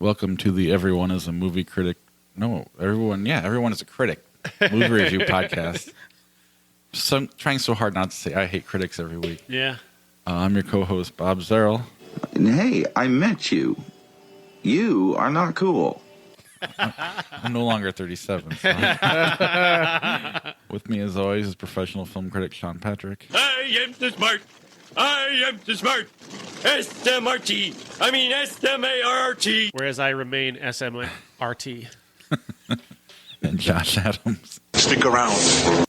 Welcome to the Everyone is a Movie Critic. No, everyone is a critic movie review podcast. So I'm trying so hard not to say I hate critics every week. Yeah. I'm your co-host, Bob Zerl. Hey, I met you. You are not cool. I'm no longer 37. So. With me, as always, is professional film critic Sean Patrick. I am the smart. I am the smart. S-M-R-T. I mean S-M-A-R-T. Whereas I remain SMRT. And Josh Adams. Stick around.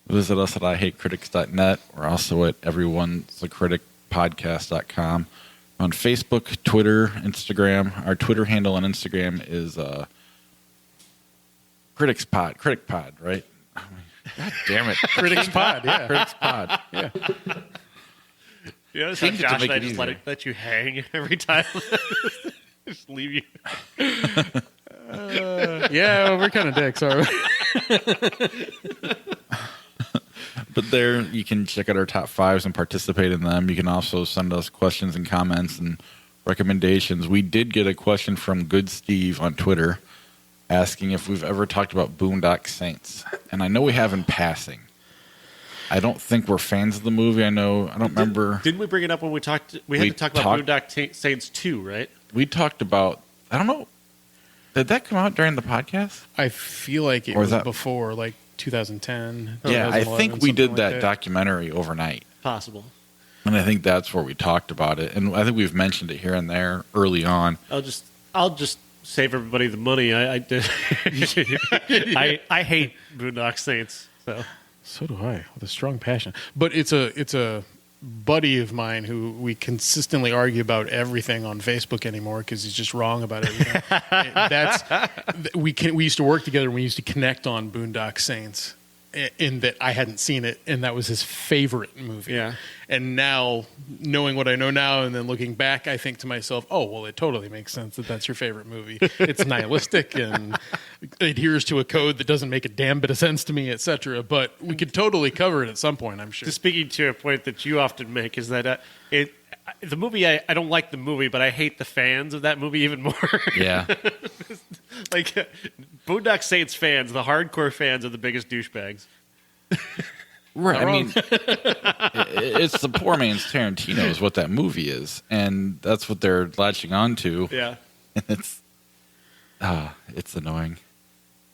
Visit us at IHateCritics.net. We're also at everyone'sacriticpodcast.com. On Facebook, Twitter, Instagram. Our Twitter handle on Instagram is Critic Pod, right? God damn it. Critics Pod, yeah. Critics Pod. Yeah. Yeah, it's Change like it to Josh make and I it just easier. let you hang every time. Just leave you. Yeah, we're kind of dicks, aren't we? But there, you can check out our top fives and participate in them. You can also send us questions and comments and recommendations. We did get a question from Good Steve on Twitter asking if we've ever talked about Boondock Saints. And I know we have in passing. I don't think we're fans of the movie. I don't remember. Didn't we bring it up when we talked? We had to talk about Boondock Saints 2, right? We talked about, I don't know. Did that come out during the podcast? I feel like it Or is was that- before, like 2010. Yeah, I 2011, think we did something that like documentary overnight. Possible. And I think that's where we talked about it. And I think we've mentioned it here and there early on. I'll just save everybody the money. I did. I hate Boondock Saints. So do I, with a strong passion. But it's a buddy of mine who we consistently argue about everything on Facebook anymore because he's just wrong about everything. We used to work together and we used to connect on Boondock Saints. In that I hadn't seen it, and that was his favorite movie. Yeah. And now, knowing what I know now, and then looking back, I think to myself, "Oh, well, it totally makes sense that that's your favorite movie. It's nihilistic and adheres to a code that doesn't make a damn bit of sense to me, etc." But we could totally cover it at some point, I'm sure. Just speaking to a point that you often make is that the movie, I don't like the movie, but I hate the fans of that movie even more. Yeah. Like Boondock Saints fans, the hardcore fans, are the biggest douchebags. Right. I mean, it's the poor man's Tarantino is what that movie is. And that's what they're latching on to. Yeah. And it's annoying.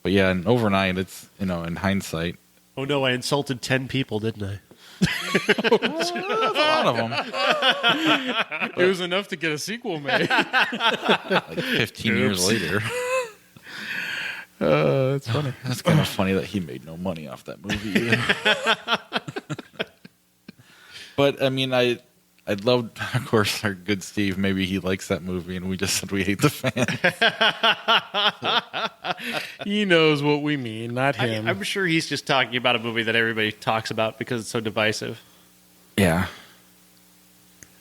But yeah, and overnight, it's, in hindsight, Oh no, I insulted 10 people, didn't I? there's a lot of them. It was enough to get a sequel made. Like 15 years later. That's funny. That's kind of funny that he made no money off that movie either. But, I mean, I loved, of course, our good Steve. Maybe he likes that movie, and we just said we hate the fans. He knows what we mean, not him. I'm sure he's just talking about a movie that everybody talks about because it's so divisive. Yeah.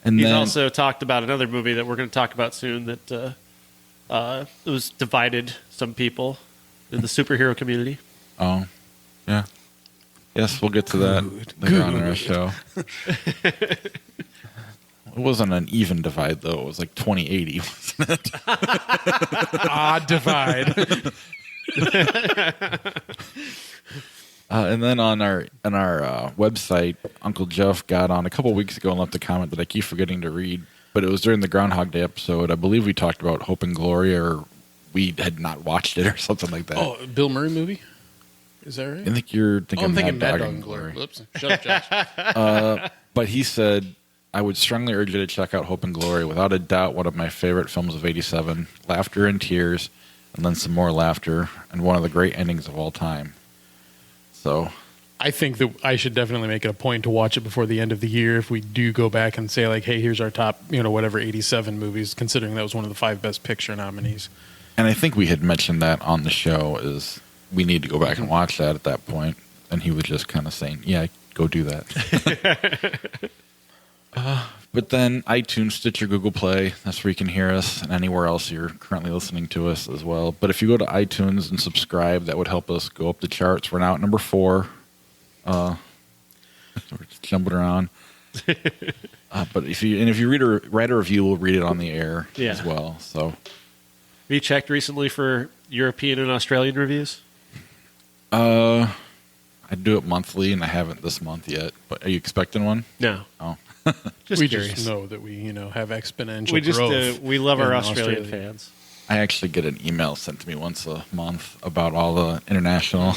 And He's then, also talked about another movie that we're going to talk about soon that was divided some people in the superhero community. oh, yeah. Yes, we'll get to that later on in our show. It wasn't an even divide, though. It was like 2080, wasn't it? Odd divide. And then on our website, Uncle Jeff got on a couple weeks ago and left a comment that I keep forgetting to read. But it was during the Groundhog Day episode. I believe we talked about Hope and Glory, or we had not watched it or something like that. Oh, Bill Murray movie? Is that right? I think you're thinking, I'm thinking Mad Mad Dog Dog and Glory. Whoops. Shut up, Josh. But he said, I would strongly urge you to check out Hope and Glory. Without a doubt, one of my favorite films of '87. Laughter and tears, and then some more laughter, and one of the great endings of all time. So, I think that I should definitely make it a point to watch it before the end of the year if we do go back and say, like, hey, here's our top, whatever 87 movies, considering that was one of the 5 Best Picture nominees. and I think we had mentioned that on the show, is we need to go back and watch that at that point. And he was just kind of saying, yeah, go do that. But then iTunes, Stitcher, Google Play, that's where you can hear us, and anywhere else you're currently listening to us as well. But if you go to iTunes and subscribe, that would help us go up the charts. We're now at number 4. We're just jumping around. But if you write a review, we'll read it on the air as well. So you checked recently for European and Australian reviews? I do it monthly, and I haven't this month yet. But are you expecting one? No. Oh, Just we curious. just know that we, have exponential we just growth. we love our in Australian Australia. fans. I actually get an email sent to me once a month about all the international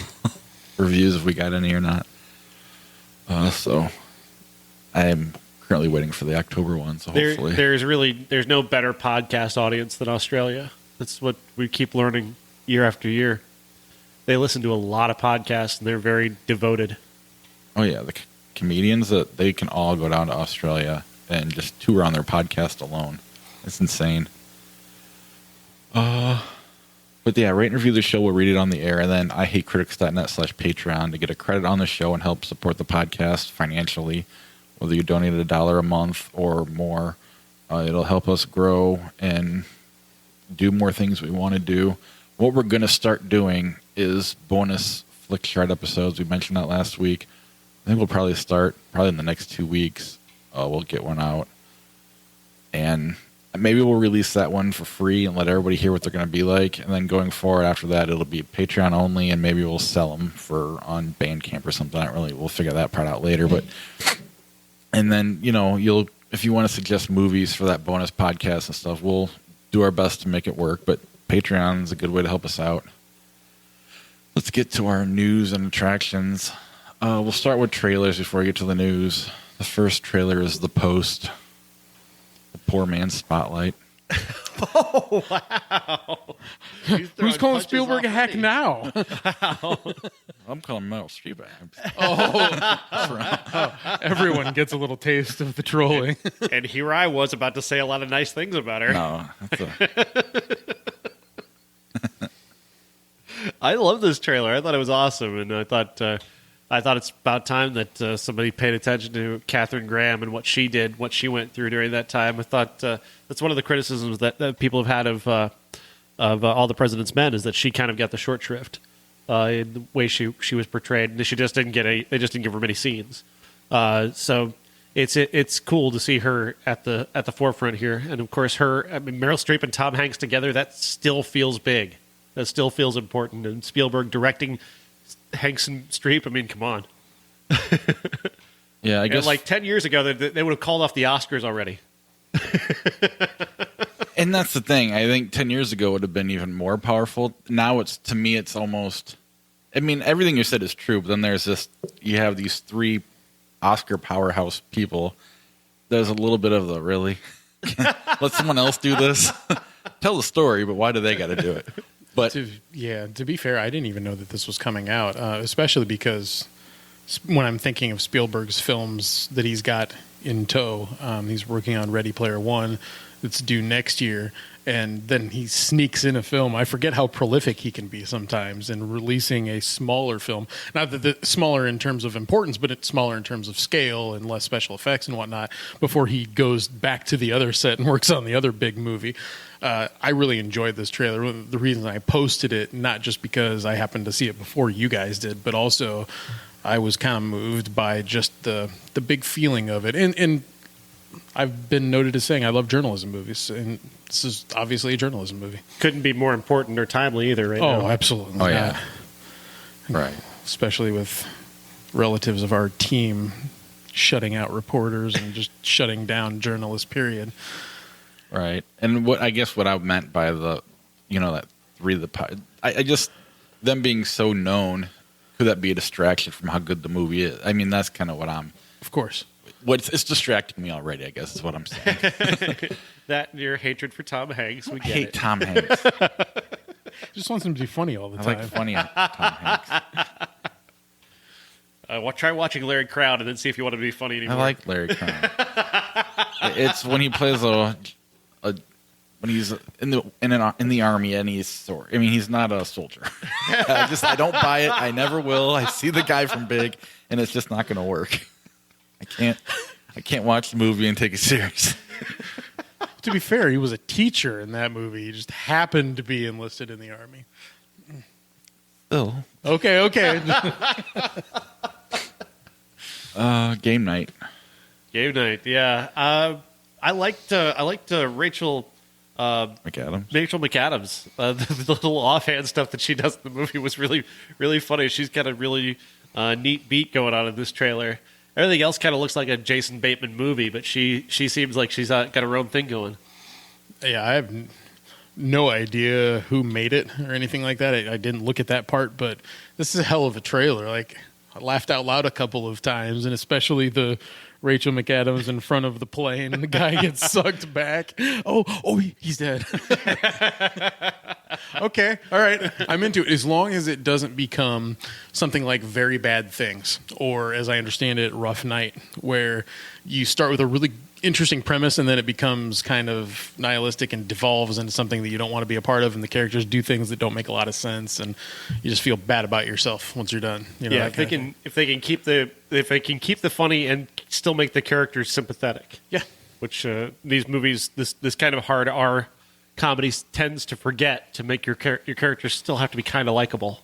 reviews, if we got any or not. So I'm currently waiting for the October one. So hopefully, There's no better podcast audience than Australia. That's what we keep learning year after year. They listen to a lot of podcasts and they're very devoted. oh yeah, the comedians that they can all go down to Australia and just tour on their podcast alone. It's insane. But yeah, rate and review the show. We'll read it on the air, and then IHateCritics.net/Patreon to get a credit on the show and help support the podcast financially. Whether you donate $1 a month or more, it'll help us grow and do more things we want to do. What we're going to start doing is bonus Flick Chart episodes. We mentioned that last week. I think we'll probably start in the next 2 weeks. We'll get one out, and maybe we'll release that one for free and let everybody hear what they're going to be like. And then going forward after that, it'll be Patreon only, and maybe we'll sell them on Bandcamp or something. We'll figure that part out later. But and then if you want to suggest movies for that bonus podcast and stuff, we'll do our best to make it work. But Patreon is a good way to help us out. Let's get to our news and attractions. We'll start with trailers before we get to the news. The first trailer is The Post. The poor man's spotlight. Oh, wow. Who's calling Spielberg a hack now? I'm calling Meryl Streep. Everyone gets a little taste of the trolling. And here I was about to say a lot of nice things about her. No, I love this trailer. I thought it was awesome, and I thought it's about time that somebody paid attention to Katharine Graham and what she did, what she went through during that time. I thought that's one of the criticisms that people have had of All the President's Men is that she kind of got the short shrift in the way she was portrayed, and she just didn't they just didn't give her many scenes. So it's cool to see her at the forefront here, and of course Meryl Streep and Tom Hanks together. That still feels big. That still feels important. And Spielberg directing Hanks and Streep. I mean, come on. yeah, I guess like 10 years ago, they would have called off the Oscars already. And that's the thing. I think 10 years ago would have been even more powerful. Now to me, it's almost. I mean, everything you said is true, but then there's you have these 3 Oscar powerhouse people. There's a little bit of the really. Let someone else do this. Tell the story, but why do they got to do it? But to be fair, I didn't even know that this was coming out, especially because when I'm thinking of Spielberg's films that he's got in tow, he's working on Ready Player One that's due next year, and then he sneaks in a film. I forget how prolific he can be sometimes in releasing a smaller film. Not that it's smaller in terms of importance, but it's smaller in terms of scale and less special effects and whatnot before he goes back to the other set and works on the other big movie. I really enjoyed this trailer. The reason I posted it, not just because I happened to see it before you guys did, but also I was kind of moved by just the big feeling of it. And I've been noted as saying I love journalism movies, and this is obviously a journalism movie. Couldn't be more important or timely either right now. Oh, absolutely. oh yeah, right. Especially with relatives of our team shutting out reporters and just shutting down journalists, period. Right. And what I meant by that 3 I just them being so known, could that be a distraction from how good the movie is? I mean, that's kind of what Of course. it's distracting me already, I guess is what I'm saying. That and your hatred for Tom Hanks, we I get hate it. Tom Hanks. Just wants him to be funny all the I time. like funny Tom Hanks. Try watching Larry Crowd and then see if you want to be funny I anymore. like Larry Crown. It's when he plays when he's in the army and he's not a soldier. I don't buy it. I never will. I see the guy from Big, and it's just not going to work. I can't watch the movie and take it serious. To be fair, he was a teacher in that movie. He just happened to be enlisted in the army. Still, Okay. game night. Game night, yeah. I liked Rachel McAdams. Rachel McAdams. The little offhand stuff that she does in the movie was really, really funny. She's got a really neat beat going on in this trailer. Everything else kind of looks like a Jason Bateman movie, but she seems like she's got her own thing going. Yeah, I have no idea who made it or anything like that. I didn't look at that part, but this is a hell of a trailer. Like, I laughed out loud a couple of times, and especially the Rachel McAdams in front of the plane and the guy gets sucked back. Oh, he's dead. Okay, all right. I'm into it. As long as it doesn't become something like Very Bad Things, or as I understand it, Rough Night, where you start with a really interesting premise and then it becomes kind of nihilistic and devolves into something that you don't want to be a part of, and the characters do things that don't make a lot of sense, and you just feel bad about yourself once you're done. You know, yeah, if they can keep the funny and still make the characters sympathetic. Yeah. Which these movies, this kind of hard R comedy tends to forget to make your characters still have to be kind of likable.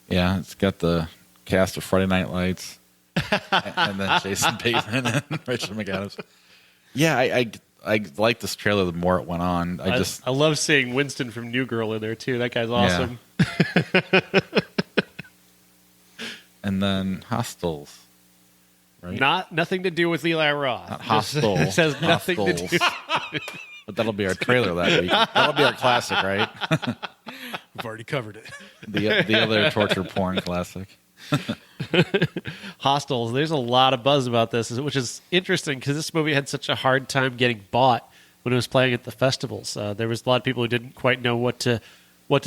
Yeah, it's got the cast of Friday Night Lights, and then Jason Bateman and Rachel McAdams. Yeah, I like this trailer the more it went on. I love seeing Winston from New Girl in there too. That guy's awesome. Yeah. And then Hostels. Right? Nothing to do with Eli Roth. Not Hostels. This has nothing to do. But that'll be our trailer that week. That'll be our classic, right? We've already covered it. The other torture porn classic. Hostels. There's a lot of buzz about this, which is interesting because this movie had such a hard time getting bought when it was playing at the festivals. There was a lot of people who didn't quite know what to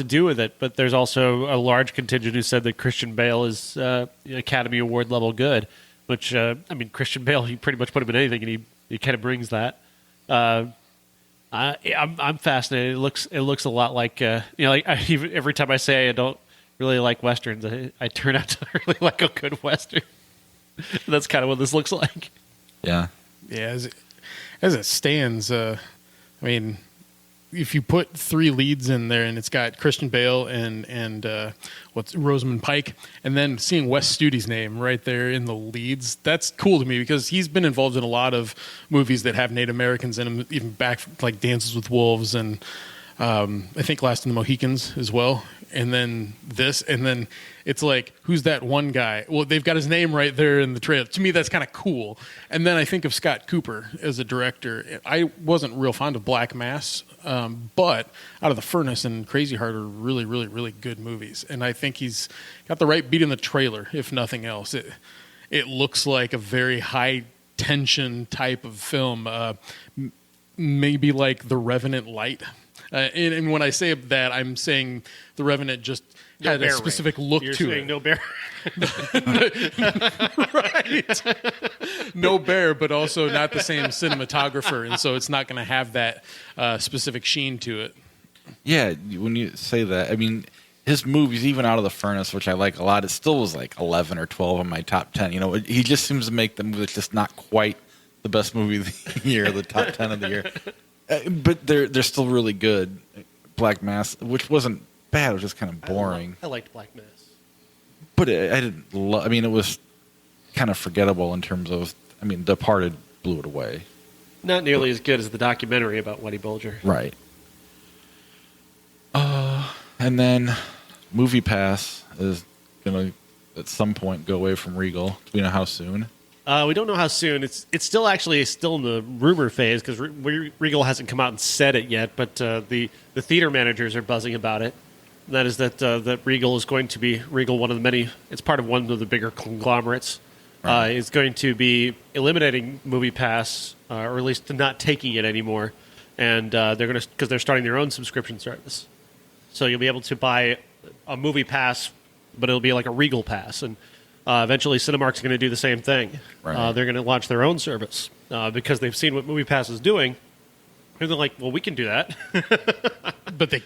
do with it, but there's also a large contingent who said that Christian Bale is Academy Award level good. Which Christian Bale, you pretty much put him in anything, and he kind of brings that. I'm fascinated. It looks a lot like every time I say I don't really like westerns, I turn out to really like a good western. That's kind of what this looks like. Yeah. Yeah, as it stands, if you put three leads in there and it's got Christian Bale and Rosamund Pike, and then seeing Wes Studi's name right there in the leads, that's cool to me because he's been involved in a lot of movies that have Native Americans in them, even back like Dances with Wolves and I think Last of the Mohicans as well. And then this, and then it's like, who's that one guy? Well, they've got his name right there in the trailer. To me, that's kind of cool. And then I think of Scott Cooper as a director. I wasn't real fond of Black Mass, but Out of the Furnace and Crazy Heart are really, really, really good movies. And I think he's got the right beat in the trailer, if nothing else. It looks like a very high tension type of film, maybe like The Revenant Light. And when I say that, I'm saying The Revenant just had a specific look You're to saying it. No bear. Right. No bear, but also not the same cinematographer, and so it's not going to have that specific sheen to it. Yeah, when you say that, I mean, his movies, even Out of the Furnace, which I like a lot, it still was like 11 or 12 on my top 10. You know, he just seems to make the movie that's just not quite the best movie of the year, the top 10 of the year. But they're still really good. Black Mass, which wasn't bad, it was just kind of boring. I liked Black Mass. But I didn't love, it was kind of forgettable in terms of, Departed blew it away. Not nearly as good as the documentary about Whitey Bulger. Right. And then Movie Pass is going to, at some point, go away from Regal. Do we know how soon? We don't know how soon. It's still in the rumor phase because Regal hasn't come out and said it yet. But the theater managers are buzzing about it. And that is that Regal is going to be one of the many. It's part of one of the bigger conglomerates. Right. Is going to be eliminating Movie Pass, or at least not taking it anymore. And because they're starting their own subscription service. So you'll be able to buy a Movie Pass, but it'll be like a Regal Pass and. Eventually, Cinemark's going to do the same thing. Right. They're going to launch their own service because they've seen what MoviePass is doing. And they're like, well, we can do that. But they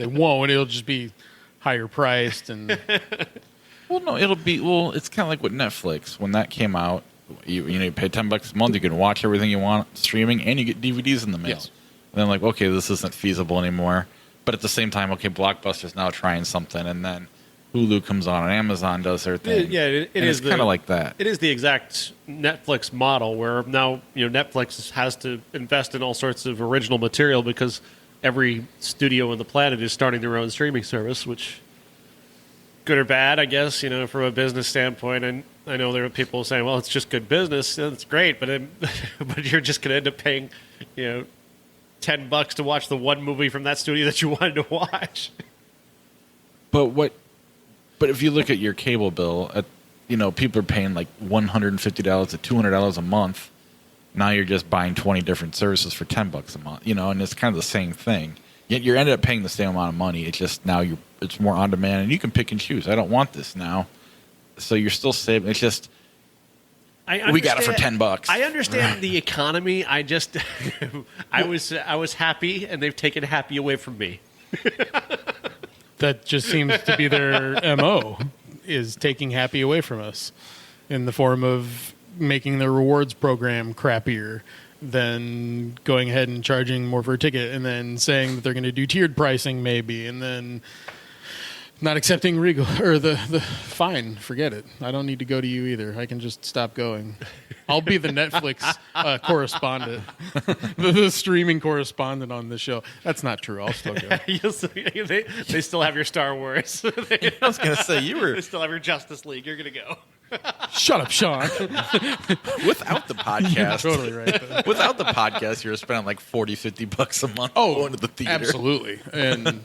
won't. It'll just be higher priced. And Well, no, it's kind of like with Netflix. When that came out, you pay $10 a month, you can watch everything you want streaming, and you get DVDs in the mail. Yes. And then okay, this isn't feasible anymore. But at the same time, okay, Blockbuster's now trying something, and then Hulu comes on and Amazon does their thing. It And is it's kind of like that. It is the exact Netflix model where now Netflix has to invest in all sorts of original material because every studio on the planet is starting their own streaming service, which good or bad, I guess, from a business standpoint. And I know there are people saying, well, it's just good business. That's great, but but you're just going to end up paying, $10 to watch the one movie from that studio that you wanted to watch. But if you look at your cable bill, people are paying like $150 to $200 a month. Now you're just buying 20 different services for $10 a month, and it's kind of the same thing. Yet you ended up paying the same amount of money. It's just now it's more on demand, and you can pick and choose. I don't want this now, so you're still saving. It's just we got it for $10. I understand the economy. I just I was happy, and they've taken happy away from me. That just seems to be their MO, is taking happy away from us in the form of making the rewards program crappier, then going ahead and charging more for a ticket, and then saying that they're going to do tiered pricing maybe, and then not accepting Regal or the fine. Forget it. I don't need to go to you either. I can just stop going. I'll be the Netflix correspondent, the streaming correspondent on this show. That's not true. I'll still go. They still have your Star Wars. I was going to say They still have your Justice League. You're going to go. Shut up, Sean. Without the podcast. You're totally right. Without the podcast, you're spending like $40-$50 a month going to the theater. Absolutely. And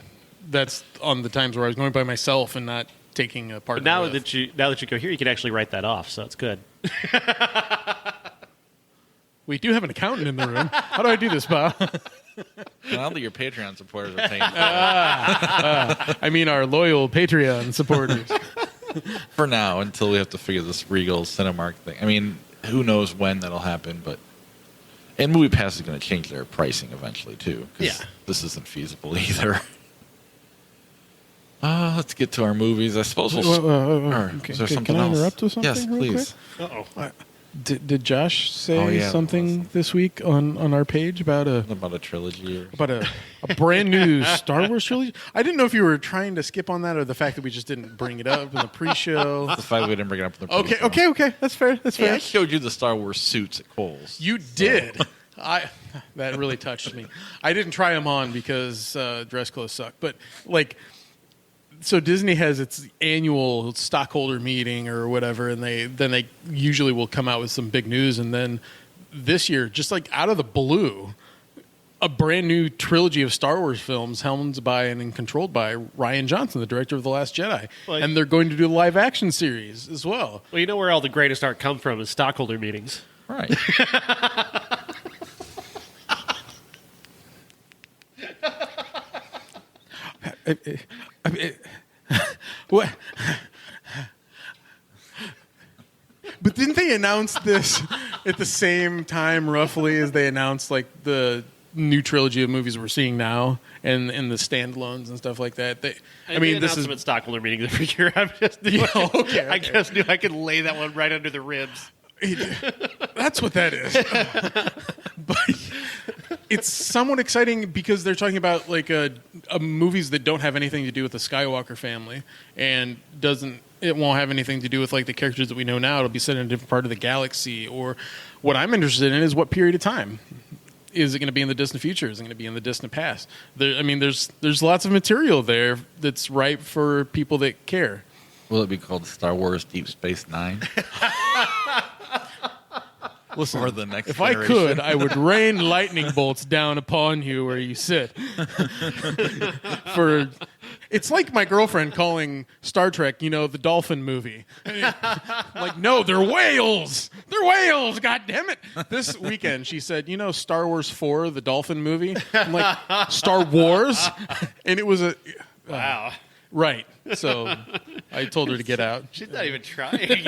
that's on the times where I was going by myself and not taking a partner. But now with. that you go here, you can actually write that off, so it's good. We do have an accountant in the room. How do I do this, Bob? Now that your Patreon supporters are paying for it. I mean our loyal Patreon supporters. For now, until we have to figure this Regal Cinemark thing. I mean, who knows when that'll happen, and MoviePass is going to change their pricing eventually, too. Because this isn't feasible either. Let's get to our movies. I suppose we'll... Okay, is there something can I else? interrupt with something Yes, real please. quick? Uh-oh. Did Josh say that something this week on our page about a trilogy? About a brand new Star Wars trilogy? I didn't know if you were trying to skip on that or the fact that we just didn't bring it up in the pre-show. The fact that we didn't bring it up in the pre-show. Okay. That's fair. Yeah, I showed you the Star Wars suits at Kohl's. You did. That really touched me. I didn't try them on because dress clothes suck. But so Disney has its annual stockholder meeting or whatever, and they usually will come out with some big news. And then this year, just like out of the blue, a brand new trilogy of Star Wars films, helmed by and controlled by Rian Johnson, the director of The Last Jedi. And they're going to do a live action series as well. Well, you know where all the greatest art come from is stockholder meetings. Right. What? But didn't they announce this at the same time, roughly, as they announced like the new trilogy of movies we're seeing now, and the standalones and stuff like that? This is at stockholder meetings every year. I'm just okay. I just knew I could lay that one right under the ribs. That's what that is. But it's somewhat exciting because they're talking about like movies that don't have anything to do with the Skywalker family, and it won't have anything to do with like the characters that we know now. It'll be set in a different part of the galaxy. Or what I'm interested in is what period of time. Is it going to be in the distant future? Is it going to be in the distant past? There's lots of material there that's ripe for people that care. Will it be called Star Wars Deep Space Nine? Listen, or the next if generation? I could, I would rain lightning bolts down upon you where you sit. It's like my girlfriend calling Star Trek, the dolphin movie. Like, no, they're whales. They're whales. God damn it. This weekend, she said, Star Wars 4, the dolphin movie. I'm like, Star Wars? And it was Wow. Right. So I told her to get out. She's not even trying.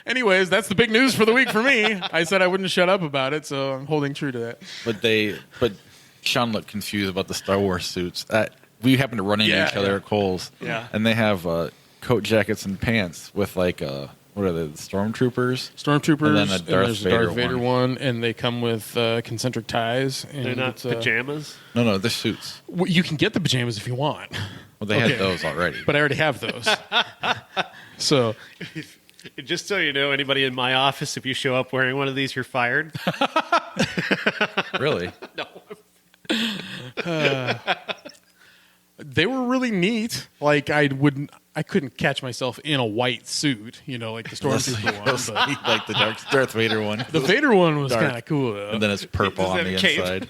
Anyways, that's the big news for the week for me. I said I wouldn't shut up about it, so I'm holding true to that. But Sean looked confused about the Star Wars suits. We happened to run into each other at Kohl's, Yeah. and they have coat jackets and pants with like what what are they? The Stormtroopers. Stormtroopers, And then a and Darth there's a Vader Darth Vader one, and they come with concentric ties. And They're not it's, pajamas. No, they're suits. well, you can get the pajamas if you want, Well, they Okay. had those already. but I already have those. So Just so you know, anybody in my office, if you show up wearing one of these, you're fired. Really? they were really neat. Like I couldn't catch myself in a white suit, like the Stormtrooper one. But Like the Darth Vader one. the Vader one was Dark. kind of cool, though. And then it's purple Does on it the have a cape? inside.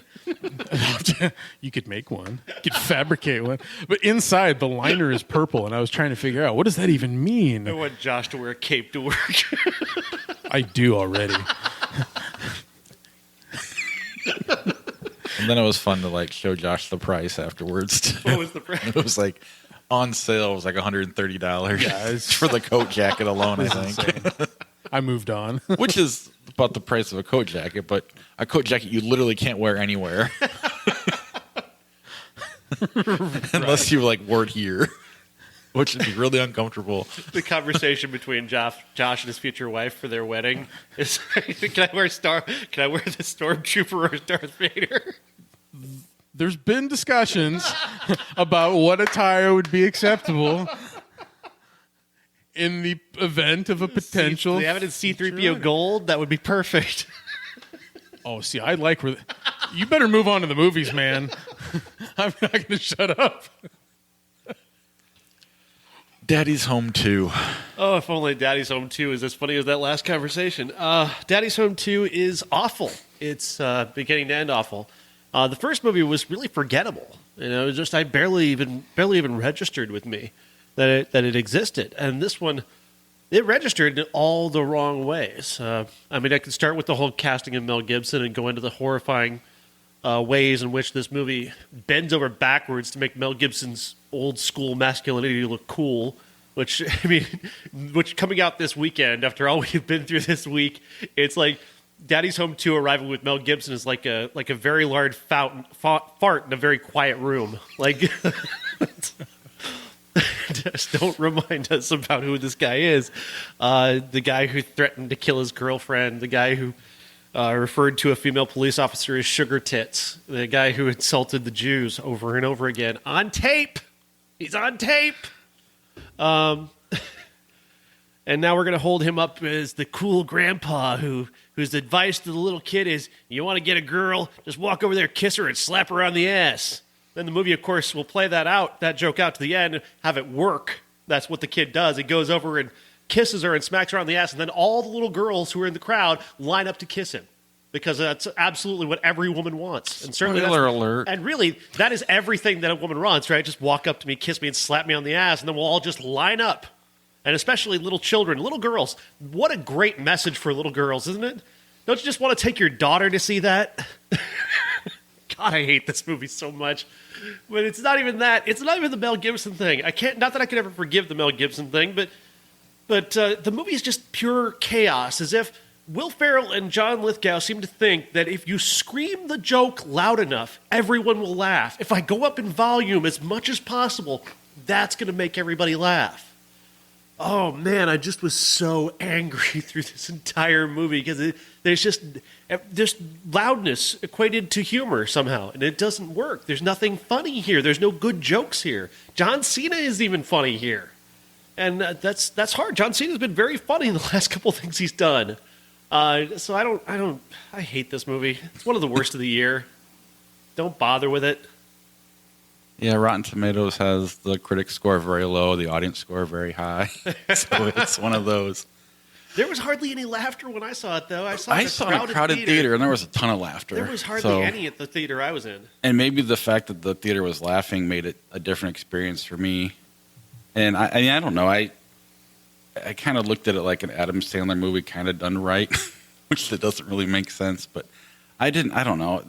You could make one. You could fabricate one. But inside, the liner is purple, and I was trying to figure out, what does that even I mean? want Josh to wear a cape to work. I do already. And then it was fun to like show Josh the price afterwards. Too. What was the price? It was like on sale. It was like $130 Yeah, it's- for the coat jacket alone, I think. I moved on. Which is about the price of a coat jacket, but a coat jacket you literally can't wear anywhere. Unless you like wore it here. Which would be really uncomfortable. The conversation between Josh and his future wife for their wedding is: Can I wear the Stormtrooper or Darth Vader? There's been discussions about what attire would be acceptable in the event of a potential. They have it in C-3PO gold. That would be perfect. Oh, see, I like where. You better move on to the movies, man. I'm not going to shut up. Daddy's Home 2. Oh, if only Daddy's Home 2 is as funny as that last conversation. Daddy's Home 2 is awful. It's beginning to end awful. The first movie was really forgettable. It was just I barely even registered with me that it existed. And this one, it registered in all the wrong ways. I could start with the whole casting of Mel Gibson and go into the horrifying ways in which this movie bends over backwards to make Mel Gibson's old school masculinity look cool, which coming out this weekend after all we've been through this week, it's like Daddy's Home 2 arriving with Mel Gibson is like a very large fart in a very quiet room. Like, just don't remind us about who this guy is. The guy who threatened to kill his girlfriend, the guy who referred to a female police officer as sugar tits, the guy who insulted the Jews over and over again on tape. He's on tape. And now we're going to hold him up as the cool grandpa whose advice to the little kid is, you want to get a girl, just walk over there, kiss her, and slap her on the ass. Then the movie, of course, will play that joke out to the end and have it work. That's what the kid does. He goes over and kisses her and smacks her on the ass, and then all the little girls who are in the crowd line up to kiss him. Because that's absolutely what every woman wants. And certainly Spoiler alert. And really, that is everything that a woman wants, right? Just walk up to me, kiss me, and slap me on the ass, and then we'll all just line up. And especially little children, little girls. What a great message for little girls, isn't it? Don't you just want to take your daughter to see that? God, I hate this movie so much. But it's not even that. It's not even the Mel Gibson thing. Not that I could ever forgive the Mel Gibson thing, but the movie is just pure chaos, as if Will Ferrell and John Lithgow seem to think that if you scream the joke loud enough, everyone will laugh. If I go up in volume as much as possible, that's going to make everybody laugh. Oh, man, I just was so angry through this entire movie because there's just loudness equated to humor somehow, and it doesn't work. There's nothing funny here. There's no good jokes here. John Cena isn't even funny here. And that's hard. John Cena's been very funny in the last couple of things he's done. So I hate this movie. It's one of the worst of the year. Don't bother with it. Yeah, Rotten Tomatoes has the critic score very low, the audience score very high. So it's one of those. There was hardly any laughter when I saw it, though. I saw it in a crowded theater, and there was a ton of laughter. There was hardly any at the theater I was in. And maybe the fact that the theater was laughing made it a different experience for me. And I don't know. I kind of looked at it like an Adam Sandler movie kind of done right, which that doesn't really make sense. But I don't know.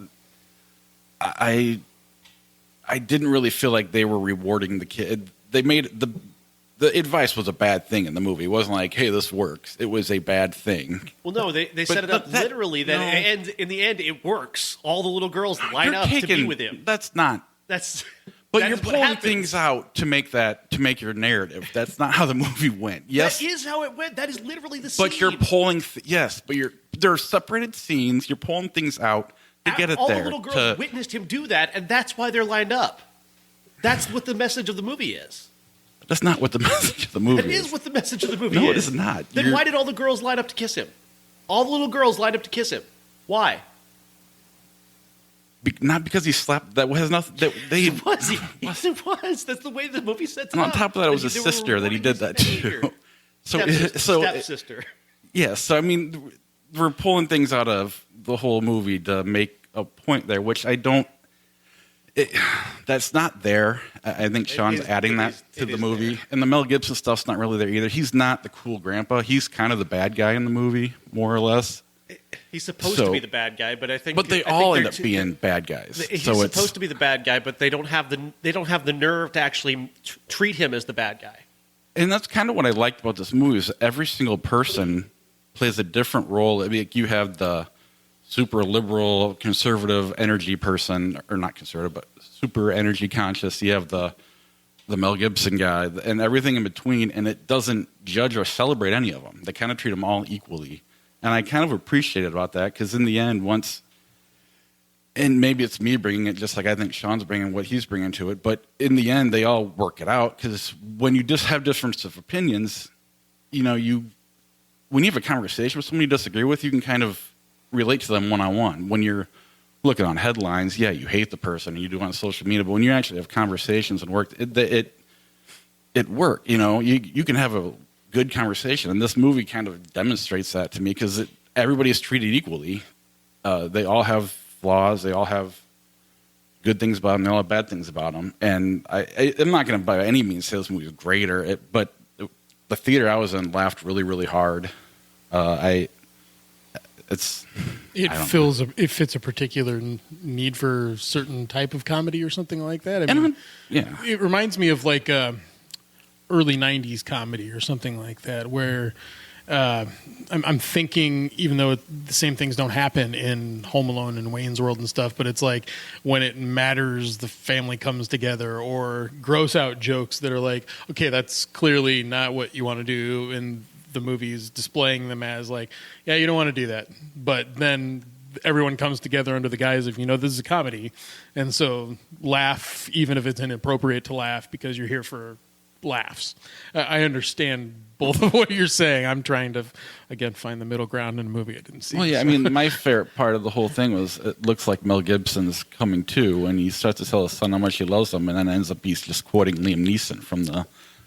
I didn't really feel like they were rewarding the kid. They made the advice was a bad thing in the movie. It wasn't like, hey, this works. It was a bad thing. Well, no, they set it up literally that in the end it works. All the little girls line up to be with him. That's not. That's But That you're is what pulling happens. things out to make your narrative. That's not how the movie went. Yes, That is how it went. That is literally the scene. but you're pulling. There are separated scenes. You're pulling things out to get it all there. the little girls witnessed him do that, and that's why they're lined up. That's what the message of the movie is. That's not what the message of the movie It is. is what the message of the movie is. No, it is not. Then why did all the girls line up to kiss him? All the little girls lined up to kiss him. Why? Not because he slapped. That has nothing. That they Was he? Yes, it was. That's the way the movie sets it And on up. top of that, it was his They were sister that he did that rewarding his to. behavior. So, Stepsister. yeah. So I mean, we're pulling things out of the whole movie to make a point there, which I don't. That's not there. I think Sean's adding that to the movie, and the Mel Gibson stuff's not really there either. He's not the cool grandpa. He's kind of the bad guy in the movie, more or less. He's supposed to be the bad guy, but I think. But they all end up being bad guys. He's so supposed to be the bad guy, but they don't have the nerve to actually treat him as the bad guy. And that's kind of what I liked about this movie is every single person plays a different role. I mean, you have the super liberal, conservative energy person, or not conservative, but super energy conscious. You have the Mel Gibson guy, and everything in between, and it doesn't judge or celebrate any of them. They kind of treat them all equally. And I kind of appreciated about that because in the end, and maybe it's me bringing it just like I think Sean's bringing what he's bringing to it, but in the end, they all work it out because when you just have difference of opinions, when you have a conversation with somebody you disagree with, you can kind of relate to them one-on-one. When you're looking on headlines, yeah, you hate the person and you do it on social media, but when you actually have conversations and work, it worked. You can have a good conversation, and this movie kind of demonstrates that to me because everybody is treated equally. They all have flaws. They all have good things about them. They all have bad things about them. And I'm not going to by any means say this movie is great, but the theater I was in laughed really, really hard. It fits a particular need for a certain type of comedy or something like that. It reminds me of like early 90s comedy or something like that where I'm thinking, even though the same things don't happen in Home Alone and Wayne's World and stuff, but it's like when it matters, the family comes together, or gross out jokes that are like, okay, that's clearly not what you want to do, and the movie's displaying them as like, yeah, you don't want to do that, but then everyone comes together under the guise of, this is a comedy, and so laugh even if it's inappropriate to laugh because you're here for laughs. I understand both of what you're saying. I'm trying to, again, find the middle ground in a movie I didn't see. Well, yeah, I mean, my favorite part of the whole thing was it looks like Mel Gibson's coming to, and he starts to tell his son how much he loves him, and then ends up he's just quoting Liam Neeson from the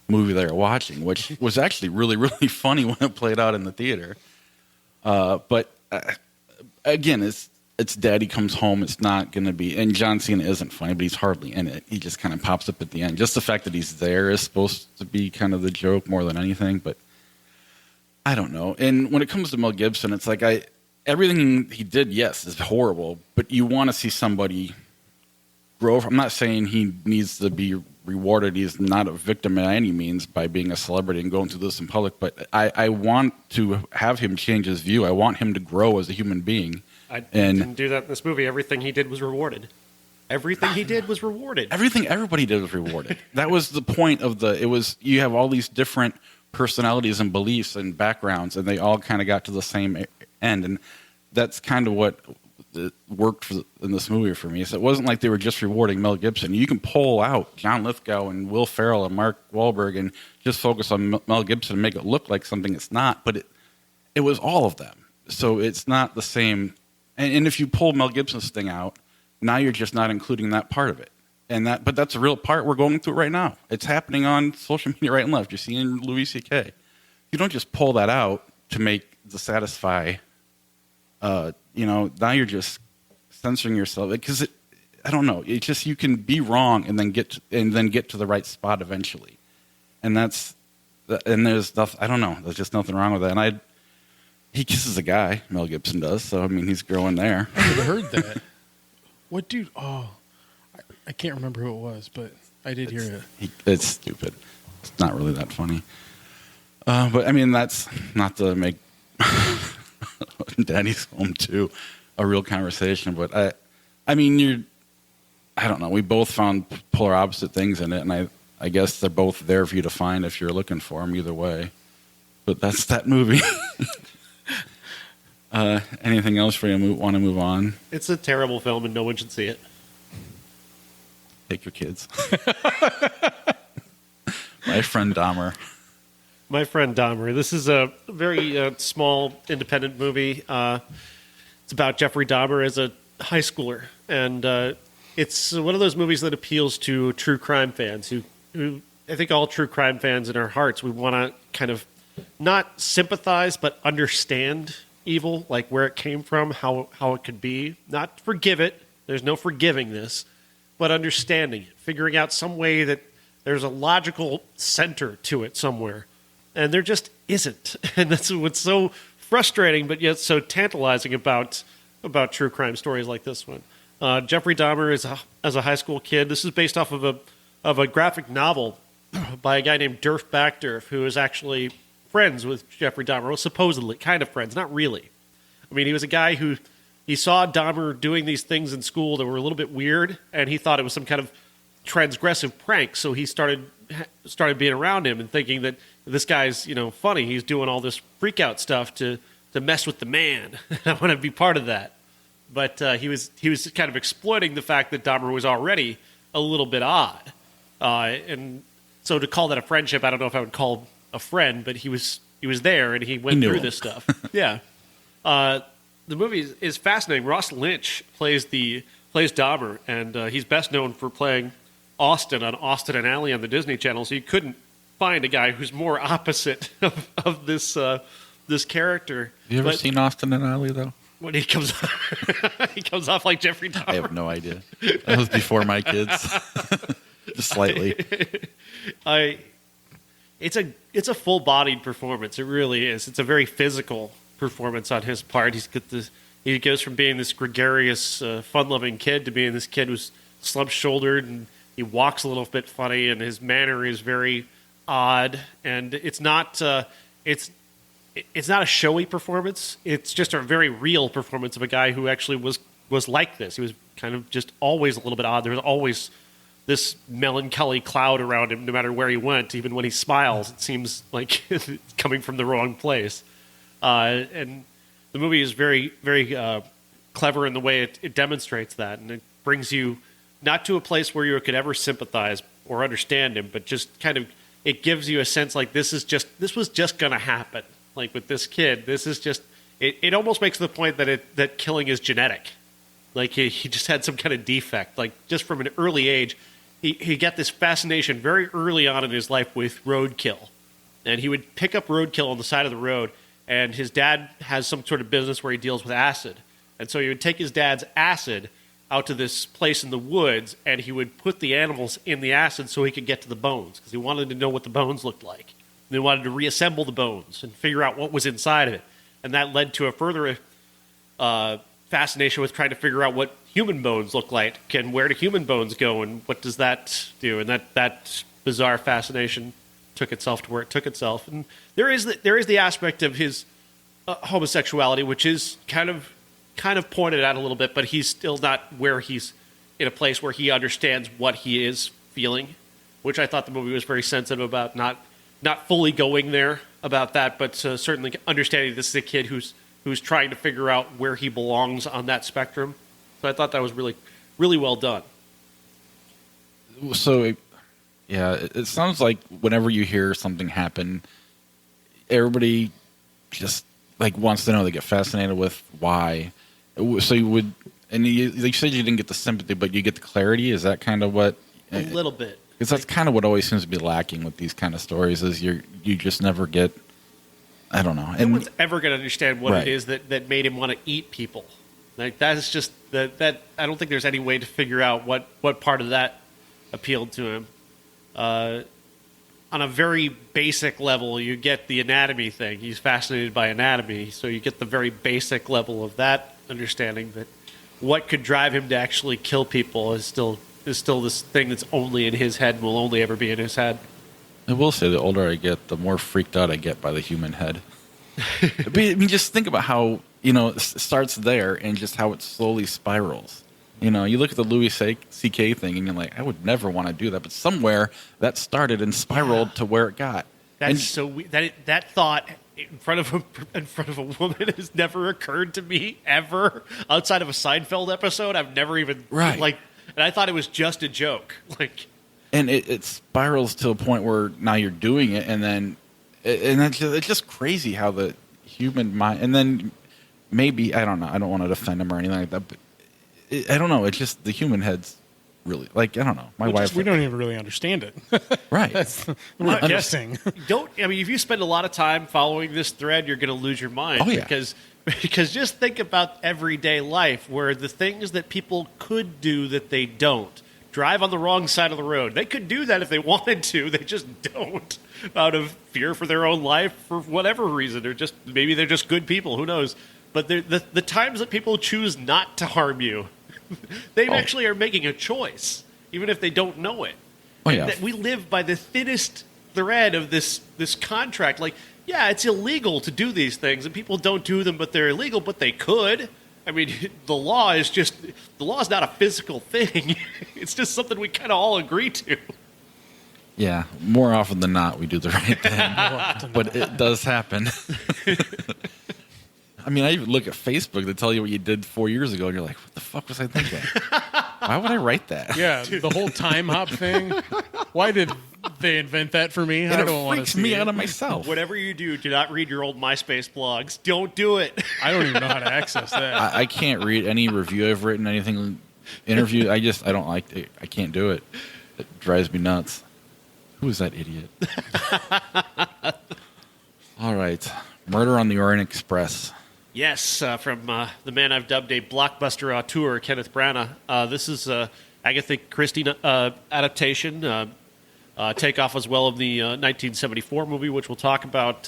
movie they were watching, which was actually really, really funny when it played out in the theater. But again, it's Daddy Comes Home. It's not going to be, and John Cena isn't funny, but he's hardly in it. He just kind of pops up at the end. Just the fact that he's there is supposed to be kind of the joke more than anything, but I don't know. And when it comes to Mel Gibson, it's like everything he did, yes, is horrible, but you want to see somebody grow. I'm not saying he needs to be rewarded. He's not a victim by any means by being a celebrity and going through this in public, but I want to have him change his view. I want him to grow as a human being. I didn't do that in this movie. Everything he did was rewarded. Everything he did was rewarded. Everything everybody did was rewarded. That was the point of you have all these different personalities and beliefs and backgrounds, and they all kind of got to the same end. And that's kind of what worked in this movie for me. So it wasn't like they were just rewarding Mel Gibson. You can pull out John Lithgow and Will Ferrell and Mark Wahlberg and just focus on Mel Gibson and make it look like something it's not. But it was all of them. So it's not the same. And if you pull Mel Gibson's thing out, now you're just not including that part of it. But that's a real part. We're going through it right now. It's happening on social media right and left. You're seeing Louis C.K. You don't just pull that out to satisfy. Now you're just censoring yourself because I don't know. It's just you can be wrong and then get to the right spot eventually, and there's nothing. I don't know. There's just nothing wrong with that. And he kisses a guy. Mel Gibson does. So I mean, he's growing there. I never heard that. What dude? Oh, I can't remember who it was, but I did hear it. It's stupid. It's not really that funny. But I mean, that's not to make Daddy's Home 2 a real conversation. But I mean, I don't know. We both found polar opposite things in it, and I guess they're both there for you to find if you're looking for them. Either way, but that's that movie. Anything else for you to want to move on? It's a terrible film, and no one should see it. Take your kids. My Friend Dahmer. My Friend Dahmer. This is a very small, independent movie. It's about Jeffrey Dahmer as a high schooler, and it's one of those movies that appeals to true crime fans who I think all true crime fans in our hearts, we want to kind of not sympathize, but understand evil, like where it came from, how it could be. Not forgive it. There's no forgiving this, but understanding it, figuring out some way that there's a logical center to it somewhere. And there just isn't. And that's what's so frustrating, but yet so tantalizing about true crime stories like this one. Jeffrey Dahmer as a high school kid. This is based off of a graphic novel by a guy named Durf Backdurf, who is actually friends with Jeffrey Dahmer. Well, supposedly, kind of friends, not really. I mean, he was a guy who he saw Dahmer doing these things in school that were a little bit weird, and he thought it was some kind of transgressive prank. So he started being around him and thinking that this guy's funny. He's doing all this freak out stuff to mess with the man. I want to be part of that. But he was kind of exploiting the fact that Dahmer was already a little bit odd, and so to call that a friendship, I don't know if I would call a friend, but he was there and he went through this stuff. Yeah, the movie is fascinating. Ross Lynch plays Dahmer, and he's best known for playing Austin on Austin and Ally on the Disney Channel. So you couldn't find a guy who's more opposite of this character. Have you ever seen Austin and Ally though? When he comes off like Jeffrey Dahmer. I have no idea. That was before my kids. Just slightly. It's a full-bodied performance. It really is. It's a very physical performance on his part. He goes from being this gregarious, fun-loving kid to being this kid who's slump-shouldered, and he walks a little bit funny, and his manner is very odd. And it's not a showy performance. It's just a very real performance of a guy who actually was like this. He was kind of just always a little bit odd. There was always this melancholy cloud around him no matter where he went. Even when he smiles, it seems like it's coming from the wrong place. And the movie is very, very clever in the way it demonstrates that. And it brings you not to a place where you could ever sympathize or understand him, but just kind of, it gives you a sense like this was just going to happen. Like with this kid, this is just, it almost makes the point that killing is genetic. Like he just had some kind of defect. Like just from an early age, he got this fascination very early on in his life with roadkill. And he would pick up roadkill on the side of the road, and his dad has some sort of business where he deals with acid. And so he would take his dad's acid out to this place in the woods, and he would put the animals in the acid so he could get to the bones, because he wanted to know what the bones looked like. And they wanted to reassemble the bones and figure out what was inside of it. And that led to a further fascination with trying to figure out what human bones look like and where do human bones go and what does that do. And that bizarre fascination took itself to where it took itself. And there is the aspect of his homosexuality, which is kind of pointed out a little bit, but he's still not where he's in a place where he understands what he is feeling, which I thought the movie was very sensitive about, not fully going there about that, but certainly understanding this is a kid who's trying to figure out where he belongs on that spectrum. So I thought that was really, really well done. So, yeah, it sounds like whenever you hear something happen, everybody just like wants to know. They get fascinated with why. So you would, and you said you didn't get the sympathy, but you get the clarity. Is that kind of what? A little bit. Because that's kind of what always seems to be lacking with these kind of stories. Is you just never get. I don't know. No one's ever going to understand what it is that made him want to eat people. Like that is just that. I don't think there's any way to figure out what part of that appealed to him. On a very basic level, you get the anatomy thing. He's fascinated by anatomy, so you get the very basic level of that understanding. But what could drive him to actually kill people is still this thing that's only in his head and will only ever be in his head. I will say the older I get, the more freaked out I get by the human head. I mean, just think about how, it starts there and just how it slowly spirals. You know, you look at the Louis C.K. thing, and you're like, I would never want to do that. But somewhere that started and spiraled to where it got. That's so weird. That thought in front of a woman has never occurred to me ever. Outside of a Seinfeld episode, I've never even Right. And I thought it was just a joke. And it spirals to a point where now you're doing it, and then it's just crazy how the human mind. And then maybe, I don't know, I don't want to defend him or anything like that, but I don't know. It's just the human head's really, I don't know. My wife, we don't even really understand it. right? We're guessing. If you spend a lot of time following this thread, you're going to lose your mind. Oh, yeah. Because just think about everyday life where the things that people could do that they don't. Drive on the wrong side of the road. They could do that if they wanted to. They just don't, out of fear for their own life, for whatever reason, or maybe they're just good people. Who knows? But the times that people choose not to harm you, they actually are making a choice, even if they don't know it. Oh, yeah. That we live by the thinnest thread of this contract. Yeah, it's illegal to do these things, and people don't do them, but they're illegal, but they could. I mean, the law is not a physical thing. It's just something we kind of all agree to. Yeah, more often than not, we do the right thing, but it does happen. I mean, I even look at Facebook to tell you what you did 4 years ago, and you're like, what the fuck was I thinking? Why would I write that? Yeah, the whole time hop thing. Why did they invent that for me? I don't want to see me it. out of myself. Whatever you do not read your old MySpace blogs. Don't do it. I don't even know how to access that. I can't read any review I've written, anything, interview. I don't like it. I can't do it. It drives me nuts. Who is that idiot? All right. Murder on the Orient Express. Yes, from the man I've dubbed a blockbuster auteur, Kenneth Branagh. This is Agatha Christie adaptation, takeoff as well of the 1974 movie, which we'll talk about.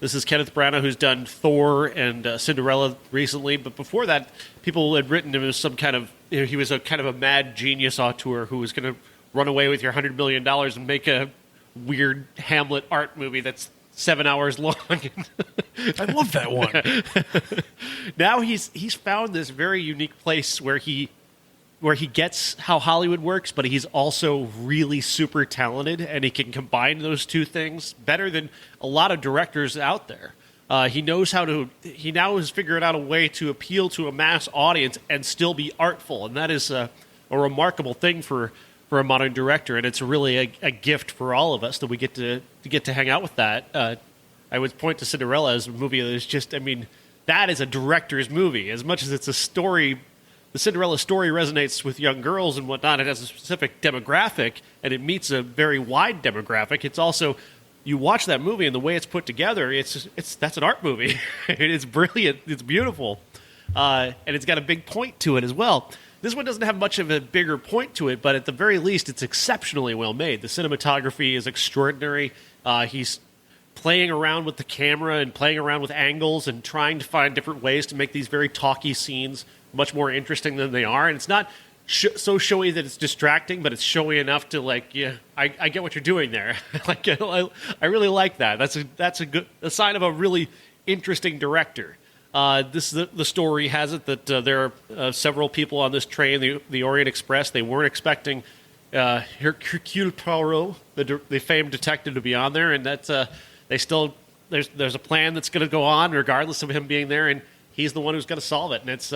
This is Kenneth Branagh, who's done Thor and Cinderella recently, but before that, people had written him as some kind of, he was a kind of a mad genius auteur who was going to run away with your $100 million and make a weird Hamlet art movie that's 7 hours long. I love that one. Now he's found this very unique place where he gets how Hollywood works, but he's also really super talented, and he can combine those two things better than a lot of directors out there. He now has figured out a way to appeal to a mass audience and still be artful, and that is a remarkable thing for a modern director, and it's really a gift for all of us that we get to hang out with that. I would point to Cinderella as a movie that is just, I mean, that is a director's movie. As much as it's a story, the Cinderella story resonates with young girls and whatnot. It has a specific demographic, and it meets a very wide demographic. It's also, you watch that movie and the way it's put together, that's an art movie. It's brilliant. It's beautiful, and it's got a big point to it as well. This one doesn't have much of a bigger point to it, but at the very least, it's exceptionally well made. The cinematography is extraordinary. He's playing around with the camera and playing around with angles and trying to find different ways to make these very talky scenes much more interesting than they are. And it's not so showy that it's distracting, but it's showy enough to I get what you're doing there. I really like that. That's a sign of a really interesting director. The story has it that there are several people on this train, the Orient Express. They weren't expecting Hercule Poirot, the famed detective, to be on there, and that's there's a plan that's going to go on regardless of him being there, and he's the one who's going to solve it. And it's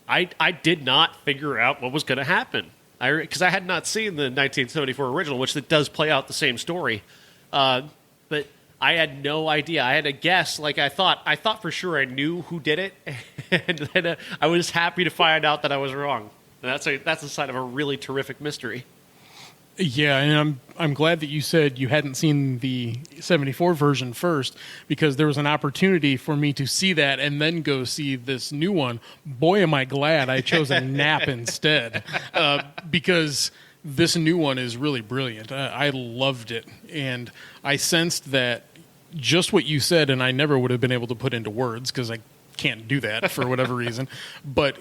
I did not figure out what was going to happen because I had not seen the 1974 original, which does play out the same story, but I had no idea. I had a guess. I thought for sure I knew who did it, and then I was happy to find out that I was wrong. And that's a sign of a really terrific mystery. Yeah, and I'm glad that you said you hadn't seen the 74 version first, because there was an opportunity for me to see that and then go see this new one. Boy, am I glad I chose a nap instead, because this new one is really brilliant. I loved it, and I sensed that just what you said, and I never would have been able to put into words because I can't do that for whatever reason, but